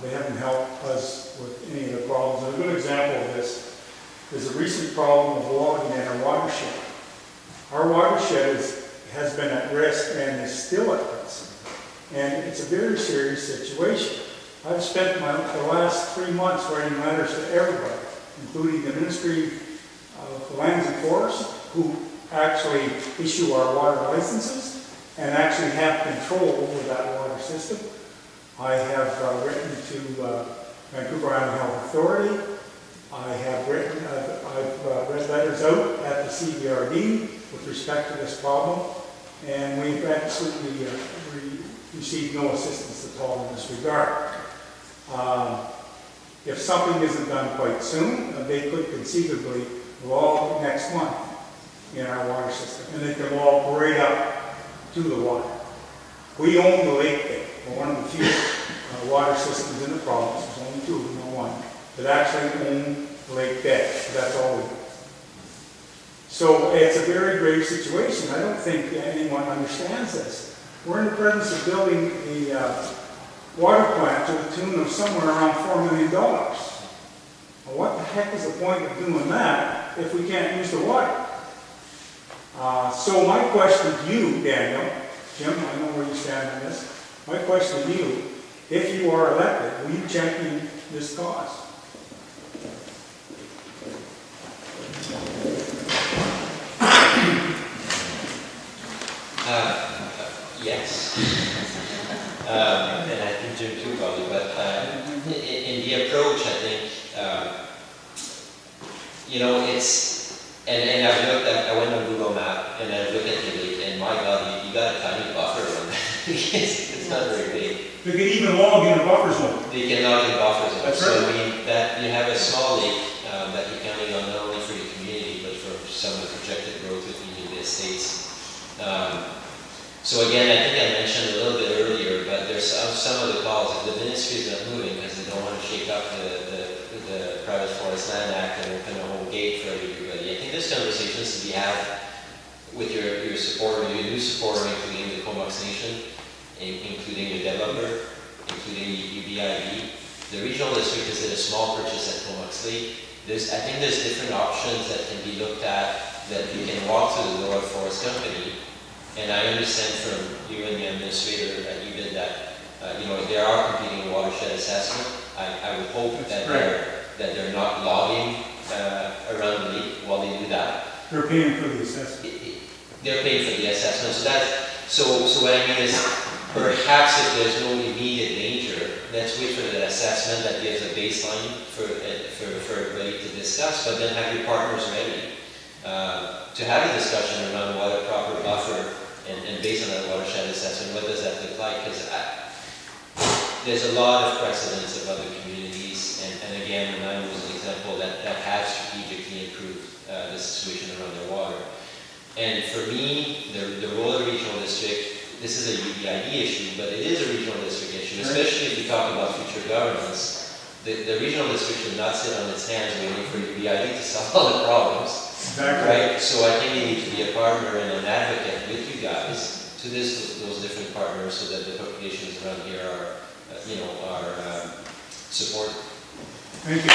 They haven't helped us with any of the problems. And a good example of this is a recent problem of logging in our watershed. Our watershed has been at risk and is still at risk. And it's a very serious situation. I've spent the last 3 months writing letters to everybody, including the Ministry of Lands and Forests, who actually issue our water licenses and actually have control over that water system. I have written to Vancouver Island Health Authority. I have written, I've read letters out at the CVRD with respect to this problem, and we've absolutely received no assistance at all in this regard. If something isn't done quite soon, they could conceivably log next month in our water system, and they can log right up to the water. We own the lake bed. We're one of the few water systems in the province, there's only 2, not 1, that actually own the lake bed. That's all we do. So it's a very grave situation. I don't think anyone understands this. We're in the presence of building a water plant to the tune of somewhere around $4 million. Well, what the heck is the point of doing that if we can't use the water? So my question to you, Daniel, Jim, I know where you stand on this. My question to you, if you are elected, will you champion this cause? Yes. And I think Jim too probably, but in the approach, I think, you know, and I've looked at, I went on Google Map and I looked at the lake, and my God, you got a tiny buffer on that. It's not very big. They can even log in a buffer zone. They can log in buffer zone. That's so right. I mean, that you have a small lake that you're counting on not only for your community, but for some of the projected growth within the estates. So again, I think I mentioned a little bit earlier, but there's some of the calls, if the ministry is not moving because they don't want to shake up the Private Forest Land Act and open a whole gate for everybody. I think there's conversations to be had with your supporter, your new supporter, including the Comox Nation, including the developer, including UBIB. The regional district has did a small purchase at Comox Lake. I think there's different options that can be looked at that you can walk to the Lower Forest Company. And I understand from you and the administrator that you did that, you know, there are competing watershed assessment. I would hope that they're not logging around the lake while they do that. They're paying for the assessment. They're paying for the assessment. So what I mean is, perhaps if there's no immediate danger, let's wait for the assessment that gives a baseline for everybody to discuss, but then have your partners ready to have a discussion around what a proper buffer and based on that watershed assessment, what does that look like? Because there's a lot of precedents of other communities, and again, Nanaimo was an example that have strategically improved the situation around their water. And for me, the role of the regional district, this is a UBID issue, but it is a regional district issue, especially if you talk about future governance. The regional district should not sit on its hands waiting for UBID to solve all the problems. Exactly. Right? So I think you need to be a partner and an advocate with you guys to those different partners so that the populations around here are, supported. Thank you.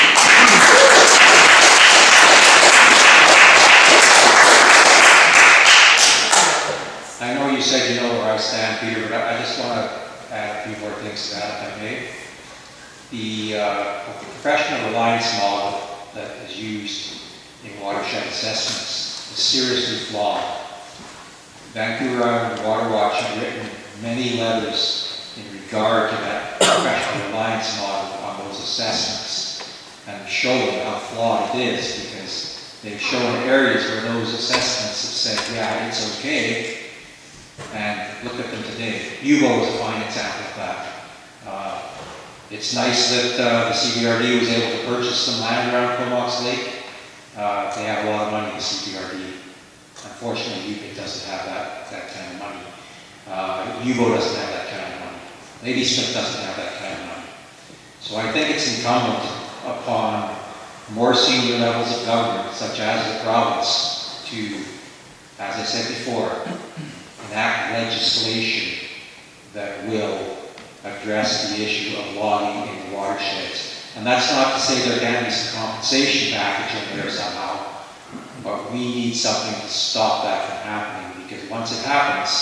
I know you said you know where I stand, Peter, but I just want to add a few more things to that, if I may. the professional reliance model that is used in watershed assessments is seriously flawed. Vancouver Island Water Watch have written many letters in regard to that professional reliance model on those assessments and show them how flawed it is, because they've shown areas where those assessments have said, yeah, it's okay, and look at them today. UBO is a fine example of that. It's nice that the CVRD was able to purchase some land around Comox Lake. They have a lot of money in the CVRD. Unfortunately, UBIC doesn't have that kind of money. UBO doesn't have that kind of money. Lady Smith doesn't have that kind of money. So I think it's incumbent upon more senior levels of government, such as the province, to, as I said before, enact legislation that will address the issue of logging in the watersheds. And that's not to say there can't be some compensation package in there somehow, but we need something to stop that from happening, because once it happens,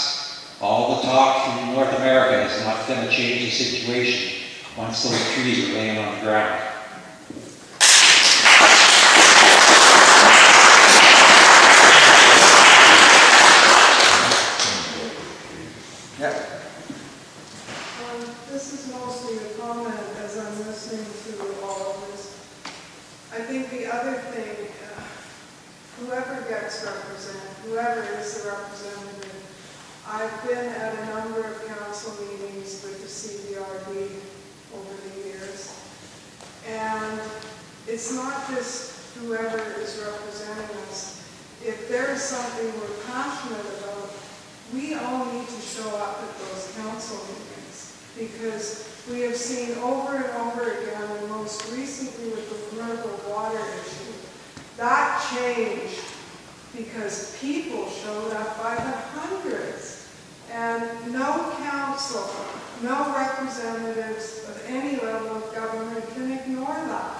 all the talk in North America is not going to change the situation once those trees are laying on the ground. This is mostly a comment as I'm listening to all of this. I think the other thing, whoever gets represented, whoever is the representative, I've been at a number of council meetings with the CVRD over the years, and it's not just whoever is representing us. If there is something we're passionate about, we all need to show up at those council meetings, because we have seen over and over again, and most recently with the potable water issue, that changed because people showed up by the hundreds, and no council, no representatives of any level of government can ignore that.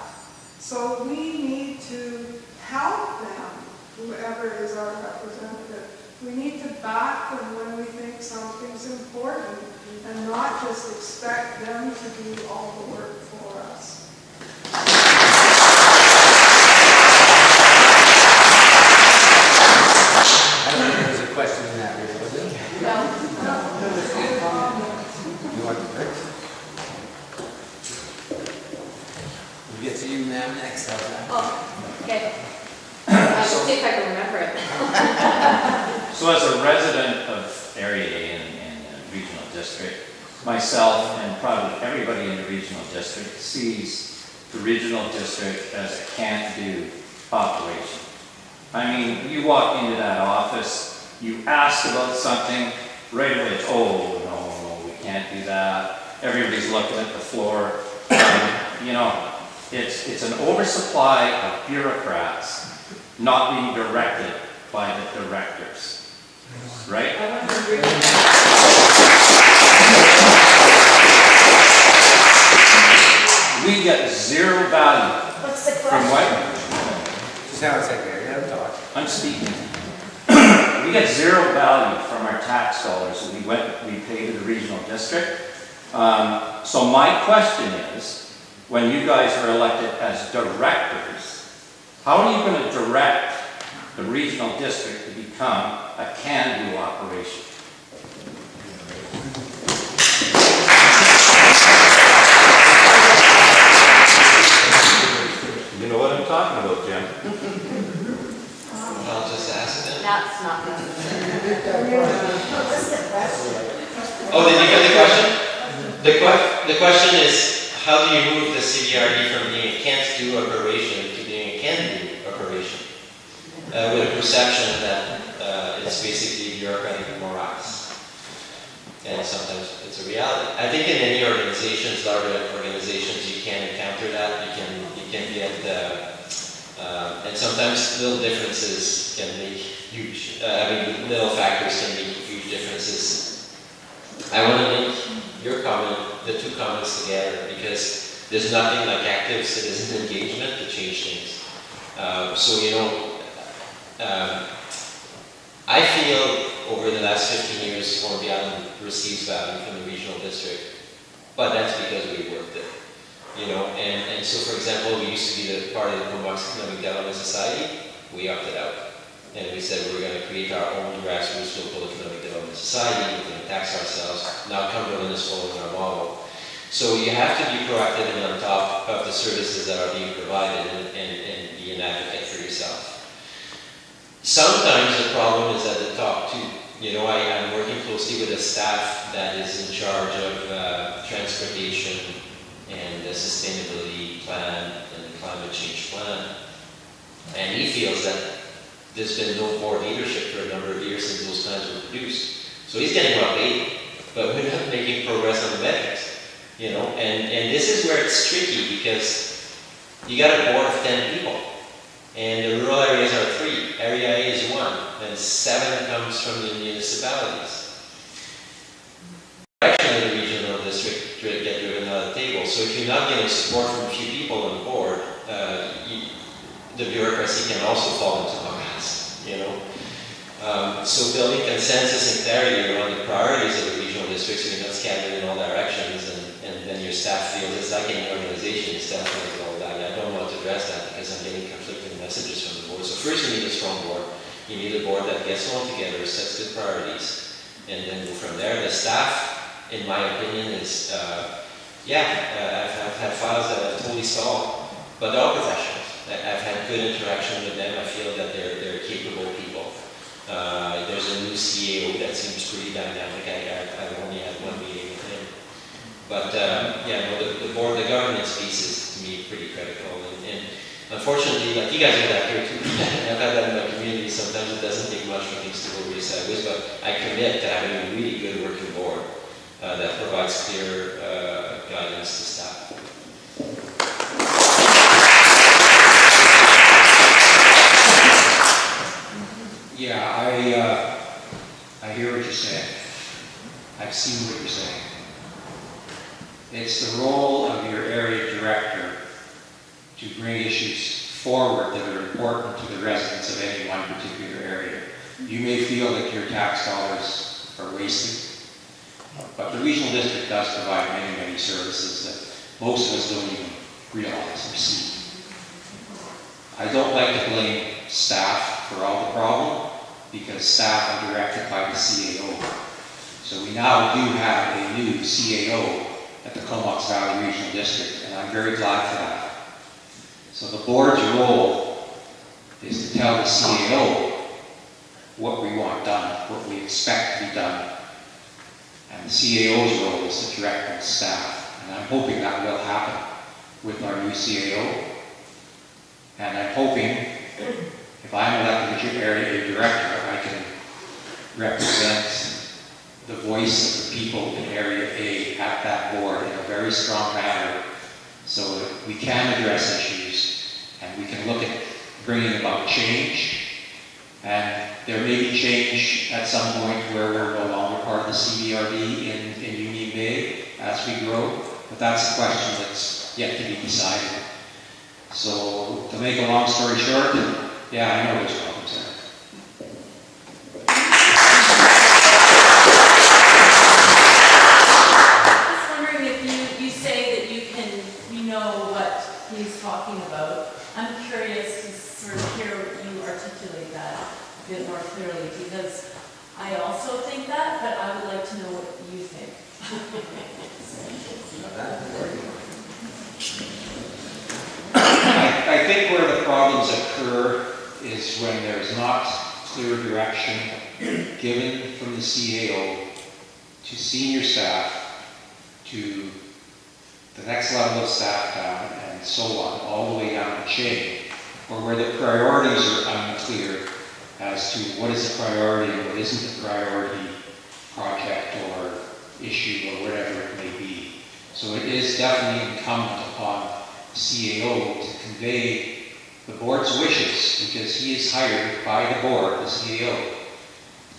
So we need to help them, whoever is our representative. We need to back them when we think something's important, and not just expect them to do all the work for us. I don't think there was a question in that, really, was it? No. You want to first? We'll get to you, ma'am, next. How's that? Oh, okay. I'll see if I can remember it. So as a resident of Area A in the regional district, myself and probably everybody in the regional district sees the regional district as a can't-do operation. I mean, you walk into that office, you ask about something, right away it's, oh, no, we can't do that. Everybody's looking at the floor. You know, it's an oversupply of bureaucrats not being directed by the directors. Right? We get zero value. What's the from question? what? Just now, Secretary, let him talk. I'm speaking. We get zero value from our tax dollars that we pay to the regional district. So my question is, when you guys are elected as directors, how are you going to direct the regional district to become a can-do operation? You know what I'm talking about, Jim? I'll just ask them. That's not necessary. Oh, did you get the question? The question is, how do you move the CVRD from being a can't-do operation to being a can-do operation? With a perception that it's basically bureaucratic morass. And sometimes it's a reality. I think in any organizations, larger organizations, you can encounter that. You can get, and sometimes little differences can make huge, little factors can make huge differences. I want to make your comment, the two comments together, because there's nothing like active citizen engagement to change things. I feel over the last 15 years, Hornby Island receives value from the regional district, but that's because we worked it. you know, and so for example, we used to be the part of the Comox Economic Development Society, we opted out. And we said we're going to create our own grassroots local economic development society, we're going to tax ourselves. Now Cumberland is following our model. So you have to be proactive and on top of the services that are being provided and be an advocate for yourself. Sometimes the problem is at the top too. You know, I'm working closely with a staff that is in charge of transportation and the sustainability plan and the climate change plan. And he feels that there's been no board leadership for a number of years since those plans were produced. So he's getting well paid, but we're not making progress on the metrics, you know, and this is where it's tricky because you got a board of 10 people and the rural areas are 3, area A is 1, and 7 comes from the municipalities. Actually, the regional district get driven out of the table. So if you're not getting support from a few people on the board, the bureaucracy can also fall into morass, you know. So building consensus and clarity around the priorities of the regional districts so you're not scattered in all directions and then your staff feels it's like any organization, your staff feels, well, I don't want to address that because I'm getting conflicting messages from the board. So first you need a strong board. You need a board that gets along together, sets good priorities, and then move from there. The staff, in my opinion, is, I've had files that have totally stalled, but they're all professionals. I've had good interaction with them. I feel that they're capable people. There's a new CEO that seems pretty dynamic. I've only had one meeting with him. But the board, the governance piece is to me pretty critical. And unfortunately, like you guys are that here too. I've had that in my community. Sometimes it doesn't take much for things to go really sideways, but I commit to having a really good working board that provides clear guidance to staff. Yeah, I hear what you're saying. I've seen what you're saying. It's the role of your area director to bring issues forward that are important to the residents of any one particular area. You may feel that your tax dollars are wasted, but the regional district does provide many, many services that most of us don't even realize or see. I don't like to blame staff for all the problem, because staff are directed by the CAO. So we now do have a new CAO at the Comox Valley Regional District, and I'm very glad for that. So the board's role is to tell the CAO what we want done, what we expect to be done, and the CAO's role is to direct the staff. And I'm hoping that will happen with our new CAO, and I'm hoping if I'm elected area director, I can represent the voice of the people in Area A at that board in a very strong manner so that we can address issues and we can look at bringing about change. And there may be change at some point where we're no longer part of the CVRD in Union Bay as we grow, but that's a question that's yet to be decided. So to make a long story short, yeah, I know there's problems there. I'm just wondering if you say that you know what he's talking about. I'm curious to sort of hear you articulate that a bit more clearly, because I also think that, but I would like to know what you think. I think where the problems occur is when there's not clear direction given from the CAO to senior staff, to the next level of staff down, and so on, all the way down the chain, or where the priorities are unclear as to what is a priority and what isn't a priority project or issue or whatever it may be. So it is definitely incumbent upon the CAO to convey the board's wishes, because he is hired by the board, the CAO,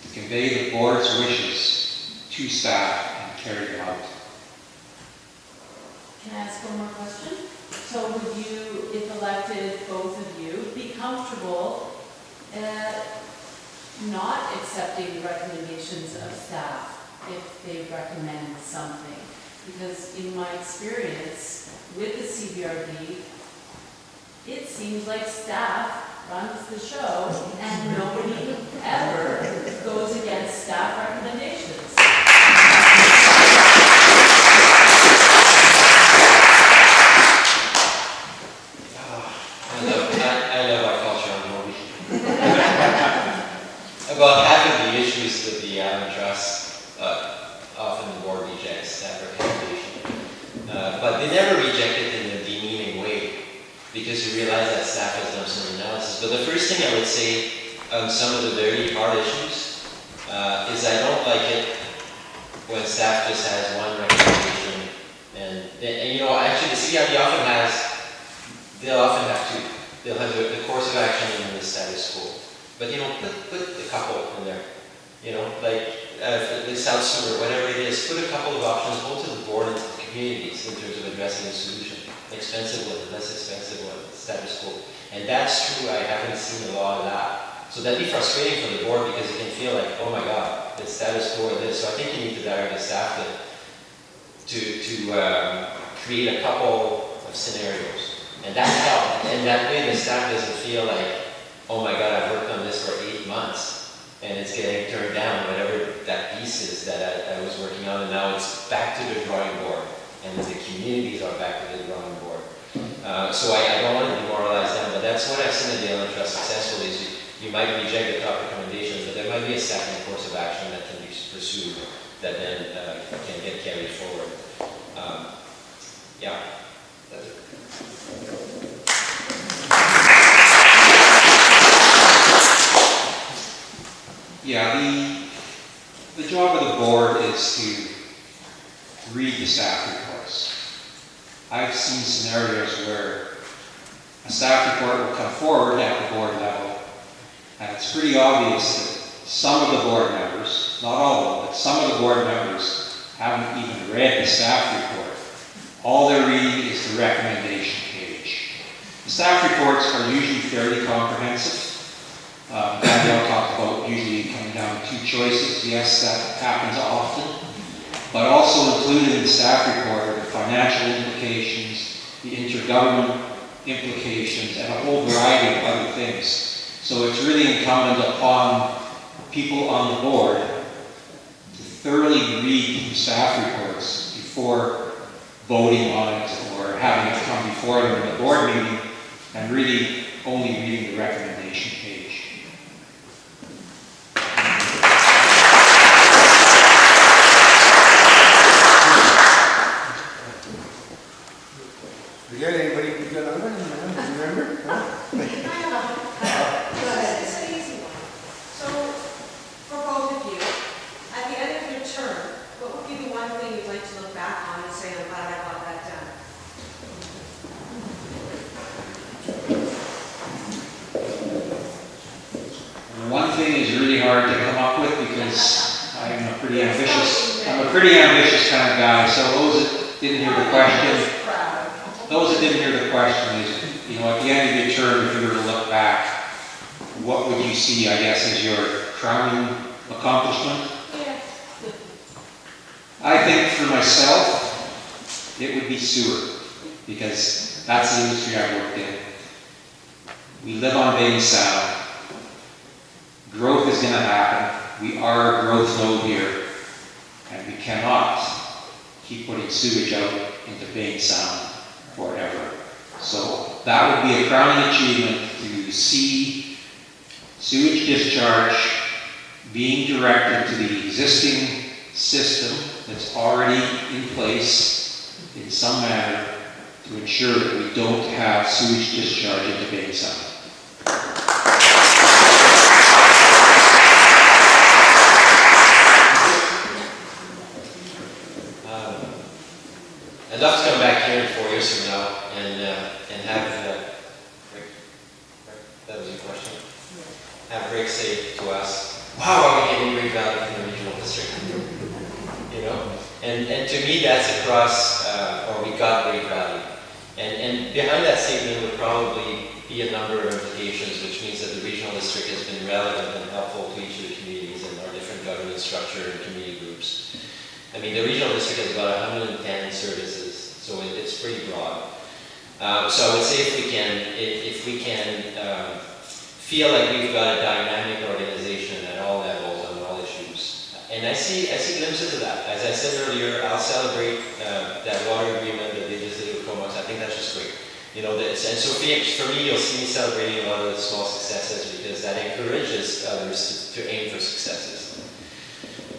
to convey the board's wishes to staff and carry them out. Can I ask one more question? So would you, if elected, both of you, be comfortable not accepting the recommendations of staff if they recommend something? because in my experience with the CVRD, it seems like staff runs the show and nobody ever goes against staff recommendations. I love our culture on Moby. About half of the issues with the Island Trust, often the board rejects staff recommendation. But they never reject it in a demeaning way, because you realize that staff has done some analysis. But the first thing I would say on some of the very hard issues is I don't like it when staff just has one recommendation. And you know, actually the CVRD they'll often have two. They'll have the course of action and the status quo. But you know, put a couple in there. You know, like the South Sewer, whatever it is, put a couple of options both to the board and to the communities in terms of addressing the solution. Expensive one, less expensive one, status quo. And that's true, I haven't seen a lot of that. So that'd be frustrating for the board because you can feel like, oh my God, it's status quo or this. So I think you need to direct the staff to create a couple of scenarios. And that's how, and that way the staff doesn't feel like, oh my God, I've worked on this for 8 months and it's getting turned down, whatever that piece is that I was working on, and now it's back to the drawing board. And then the communities are back to the drawing board. So I don't want to demoralize them, but that's what I've seen at the Island Trust successfully is you might reject the top recommendations, but there might be a second course of action that can be pursued that then can get carried forward. Yeah, that's it. Yeah, the job of the board is to read the staff reports. I've seen scenarios where a staff report will come forward at the board level, and it's pretty obvious that some of the board members, not all of them, but some of the board members haven't even read the staff report. All they're reading is the recommendation page. The staff reports are usually fairly comprehensive. Danielle talked about usually coming down to 2 choices. Yes, that happens often. But also included in the staff report are the financial implications, the intergovernment implications, and a whole variety of other things. So it's really incumbent upon people on the board to thoroughly read the staff reports before voting on it or having it come before them in the board meeting, and really only reading the recommendation page. We got anybody we got on it? Remember? Go ahead. It's an easy one. So, for both of you, at the end of your term, what would be the one thing you'd like to look back on and say, I'm glad I got that done? One thing is really hard to come up with because I'm a pretty ambitious kind of guy. So those that didn't hear the question, is, you know, at the end of your term, if you were to look back, what would you see, I guess, as your crowning accomplishment? I think for myself, it would be sewer, because that's the industry I worked in. We live on Bay Sound. Growth is going to happen. We are a growth node here, and we cannot keep putting sewage out into Bay Sound forever. So that would be a crowning achievement to see sewage discharge being directed to the existing system that's already in place in some manner to ensure that we don't have sewage discharge into Bay Sound. I'd love to come back here in 4 years from now and have Rick, that was your question? Have Rick say to us, wow, are we getting great value from the regional district? You know? And to me that's across, or we got great value. And behind that statement would probably be a number of implications, which means that the regional district has been relevant and helpful to each of the communities and our different governance structure and community groups. I mean, the regional district has about 110 services, so it's pretty broad. So I would say if we can feel like we've got a dynamic organization at all levels on all issues, and I see glimpses of that. As I said earlier, I'll celebrate that water agreement that they just did with Comox. I think that's just great. You know, and so for me, you'll see me celebrating a lot of the small successes because that encourages others to aim for successes.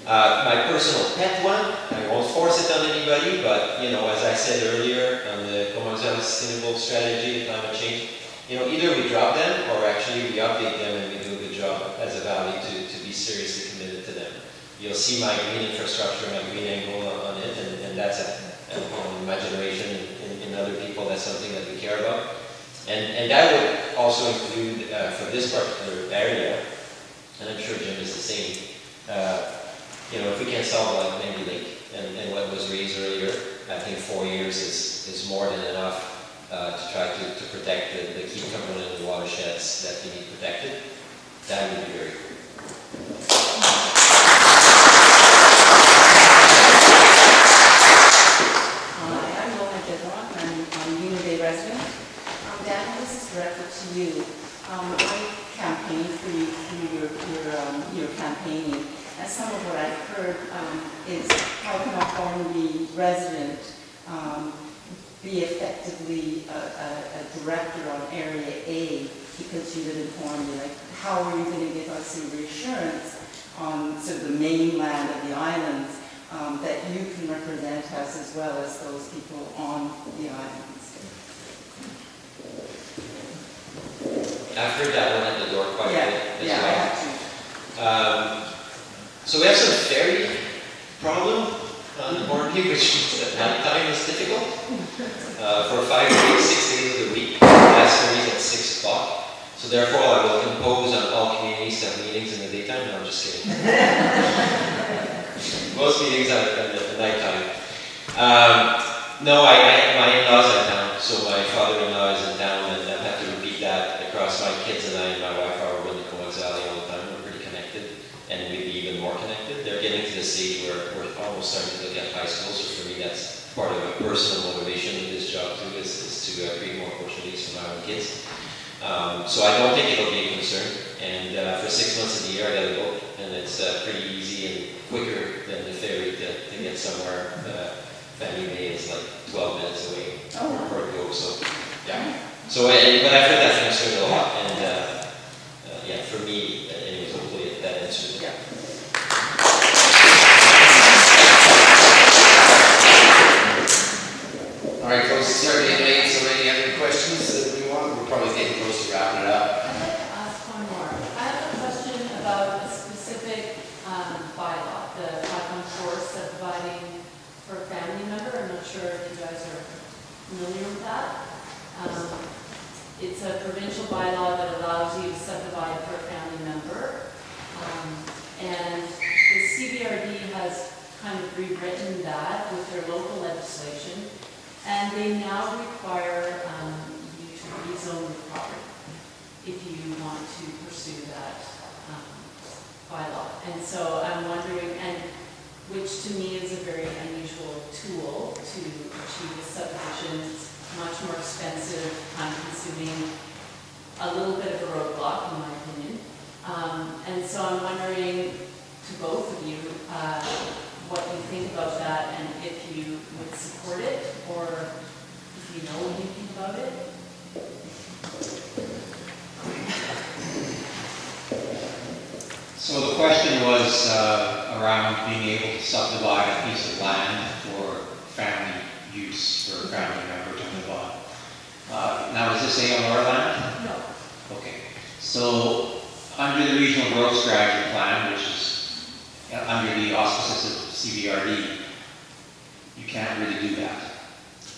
My personal pet one, I won't force it on anybody, but you know, as I said earlier on the Comox Sustainable Strategy and Climate Change, you know, either we drop them or actually we update them and we do a good job as a valley to be seriously committed to them. You'll see my green infrastructure, my green angle on it, and that's on my generation and other people, that's something that we care about. And that would also include, for this particular area, and I'm sure Jim is the same, you know, if we can solve like Mandy Lake and what was raised earlier, I think 4 years is more than enough to try to protect the key component of the watersheds that we need protected. That would be very cool. Dan, this is directed to you. I campaigned for you through your campaigning, and some of what I've heard is how can a Hornby resident be effectively a director on Area A because you live in Hornby? Like, how are you going to give us some reassurance on sort of the mainland of the islands that you can represent us as well as those people on the islands? I've heard that one at the door quite a bit as well. I have to. So we have some ferry problem on Hornby, which means that nighttime is difficult. For 5 days, 6 days of the week, last ferries at 6 o'clock. So therefore, I will impose on all communities to have meetings in the daytime. No, I'm just kidding. Most meetings are at the nighttime. No, my in-laws are in town, so my father-in-law is in town, and I have to repeat that across my kids and I and my wife are over in the Comox Valley all the time. We're pretty connected, and maybe even more connected. They're getting to the stage where we're almost starting to look at high school, so for me that's part of a personal motivation of this job too, is to create more opportunities for my own kids. So I don't think it'll be a concern, and for 6 months of the year I got a boat, and it's pretty easy and quicker than the ferry to get somewhere. Fanny Bay is like 12 minutes away for a go, so yeah. So, but I've heard that concern a lot, and yeah, for me, anyways, hopefully that answers it. Yeah. All right, folks, it's 38, so any other questions that we want? We're probably getting close to wrapping it up. I'd like to ask one more. I have a question about a specific bylaw, the 514 subdividing for a family member. I'm not sure if you guys are familiar with that. It's a provincial bylaw that allows you to subdivide for a family member. And the CVRD has kind of rewritten that with their local legislation. And they now require you to rezone the property if you want to pursue that bylaw. And so I'm wondering, and which to me is a very unusual tool to achieve a subdivision. It's much more expensive, time-consuming, a little bit of a roadblock in my opinion. And so I'm wondering to both of you what you think about that and if you would support it or if you know anything about it. So the question was around being able to subdivide a piece of land for family use for a family member to live on. Now, is this ALR land? No. Okay. So under the Regional Growth Strategy Plan, which is under the auspices of CVRD, you can't really do that.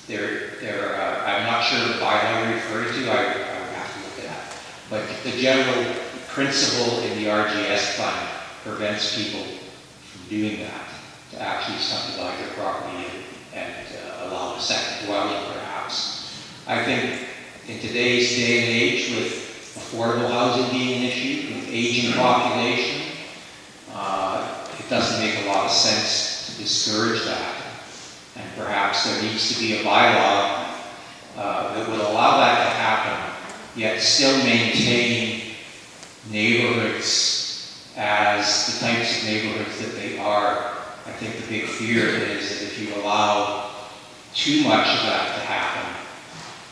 I'm not sure the bylaw you're referring to, I would have to look at that. But the general principle in the RGS plan prevents people from doing that, to actually subdivide their property and allow a second dwelling perhaps. I think in today's day and age with affordable housing being an issue, with aging population, it doesn't make a lot of sense to discourage that. And perhaps there needs to be a bylaw that would allow that to happen, yet still maintain neighborhoods as the types of neighborhoods that they are. I think the big fear is that if you allow too much of that to happen,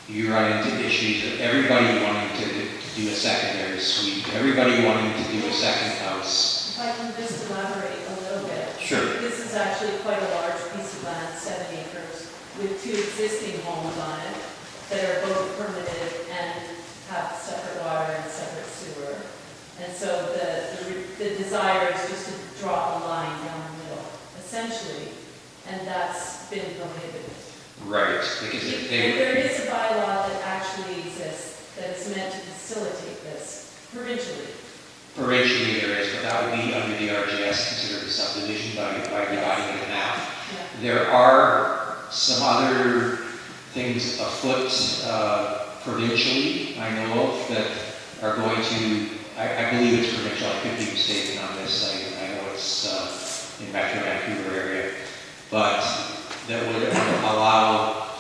you run into issues of everybody wanting to do a secondary suite, everybody wanting to do a second house. If I can just elaborate a little bit. Sure. This is actually quite a large piece of land, 7 acres, with 2 existing homes on it that are both permitted and have separate water and separate sewer. And so the desire is just to draw a line down the middle, essentially, and that's been prohibited. Right, because And there is a bylaw that actually exists that is meant to facilitate this provincially. provincially there is, but that would be under the RGS considered a subdivision by dividing it in half. Yeah. There are some other things afoot provincially, I know of, that are going to, I believe it's provincial, I could be mistaken on this, I know it's in Metro Vancouver area, but that would allow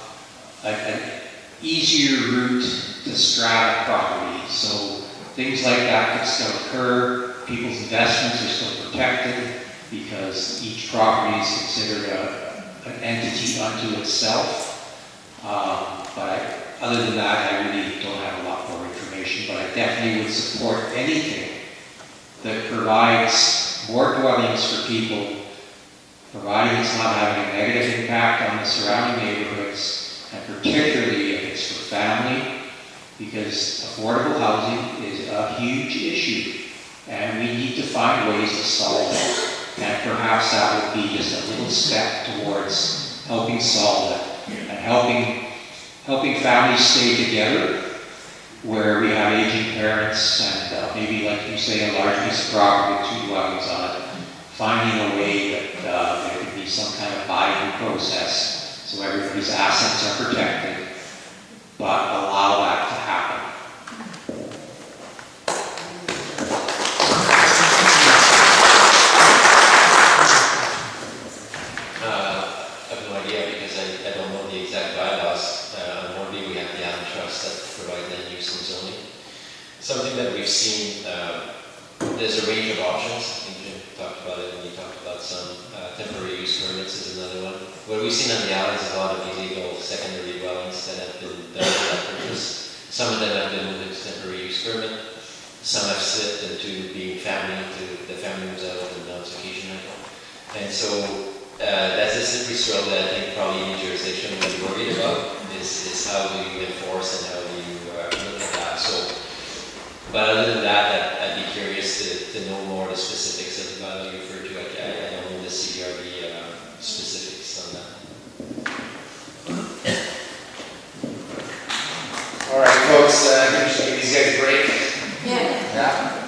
an easier route to strata property. So things like that could still occur. People's investments are still protected because each property is considered an entity unto itself. But other than that, I really don't have a lot more information, but I definitely would support anything that provides more dwellings for people, providing it's not having a negative impact on the surrounding neighborhoods, and particularly if it's for family, because affordable housing is a huge issue, and we need to find ways to solve it. And perhaps that would be just a little step towards helping solve it, and helping families stay together, where we have aging parents, and maybe, like you say, a large piece of property with 2 dwellings on it, finding a way that there could be some kind of buy-in process so everybody's assets are protected, but allow that to happen. I have no idea because I don't know the exact bylaws. On Hornby, we have the Allen Trust that provide land use and zoning. Something that we've seen, there's a range of options. I think Jim talked about it, and you talked about some temporary use permits is another one. What we've seen on the island is a lot of illegal secondary dwellings that have been done for that purpose. Some of them have been moved into temporary use permit. Some have slipped into being family, the family moves out and now it's vacation rental. And so that's a slippery slope that I think probably any jurisdiction will be worried about is how do you enforce and how do you look at that. So, but other than that, I'd be curious to know more the specifics of the bylaw you referred to. I don't know the CVRD specifics on that. All right, folks, I think we should give these guys a break. Yeah. Yeah.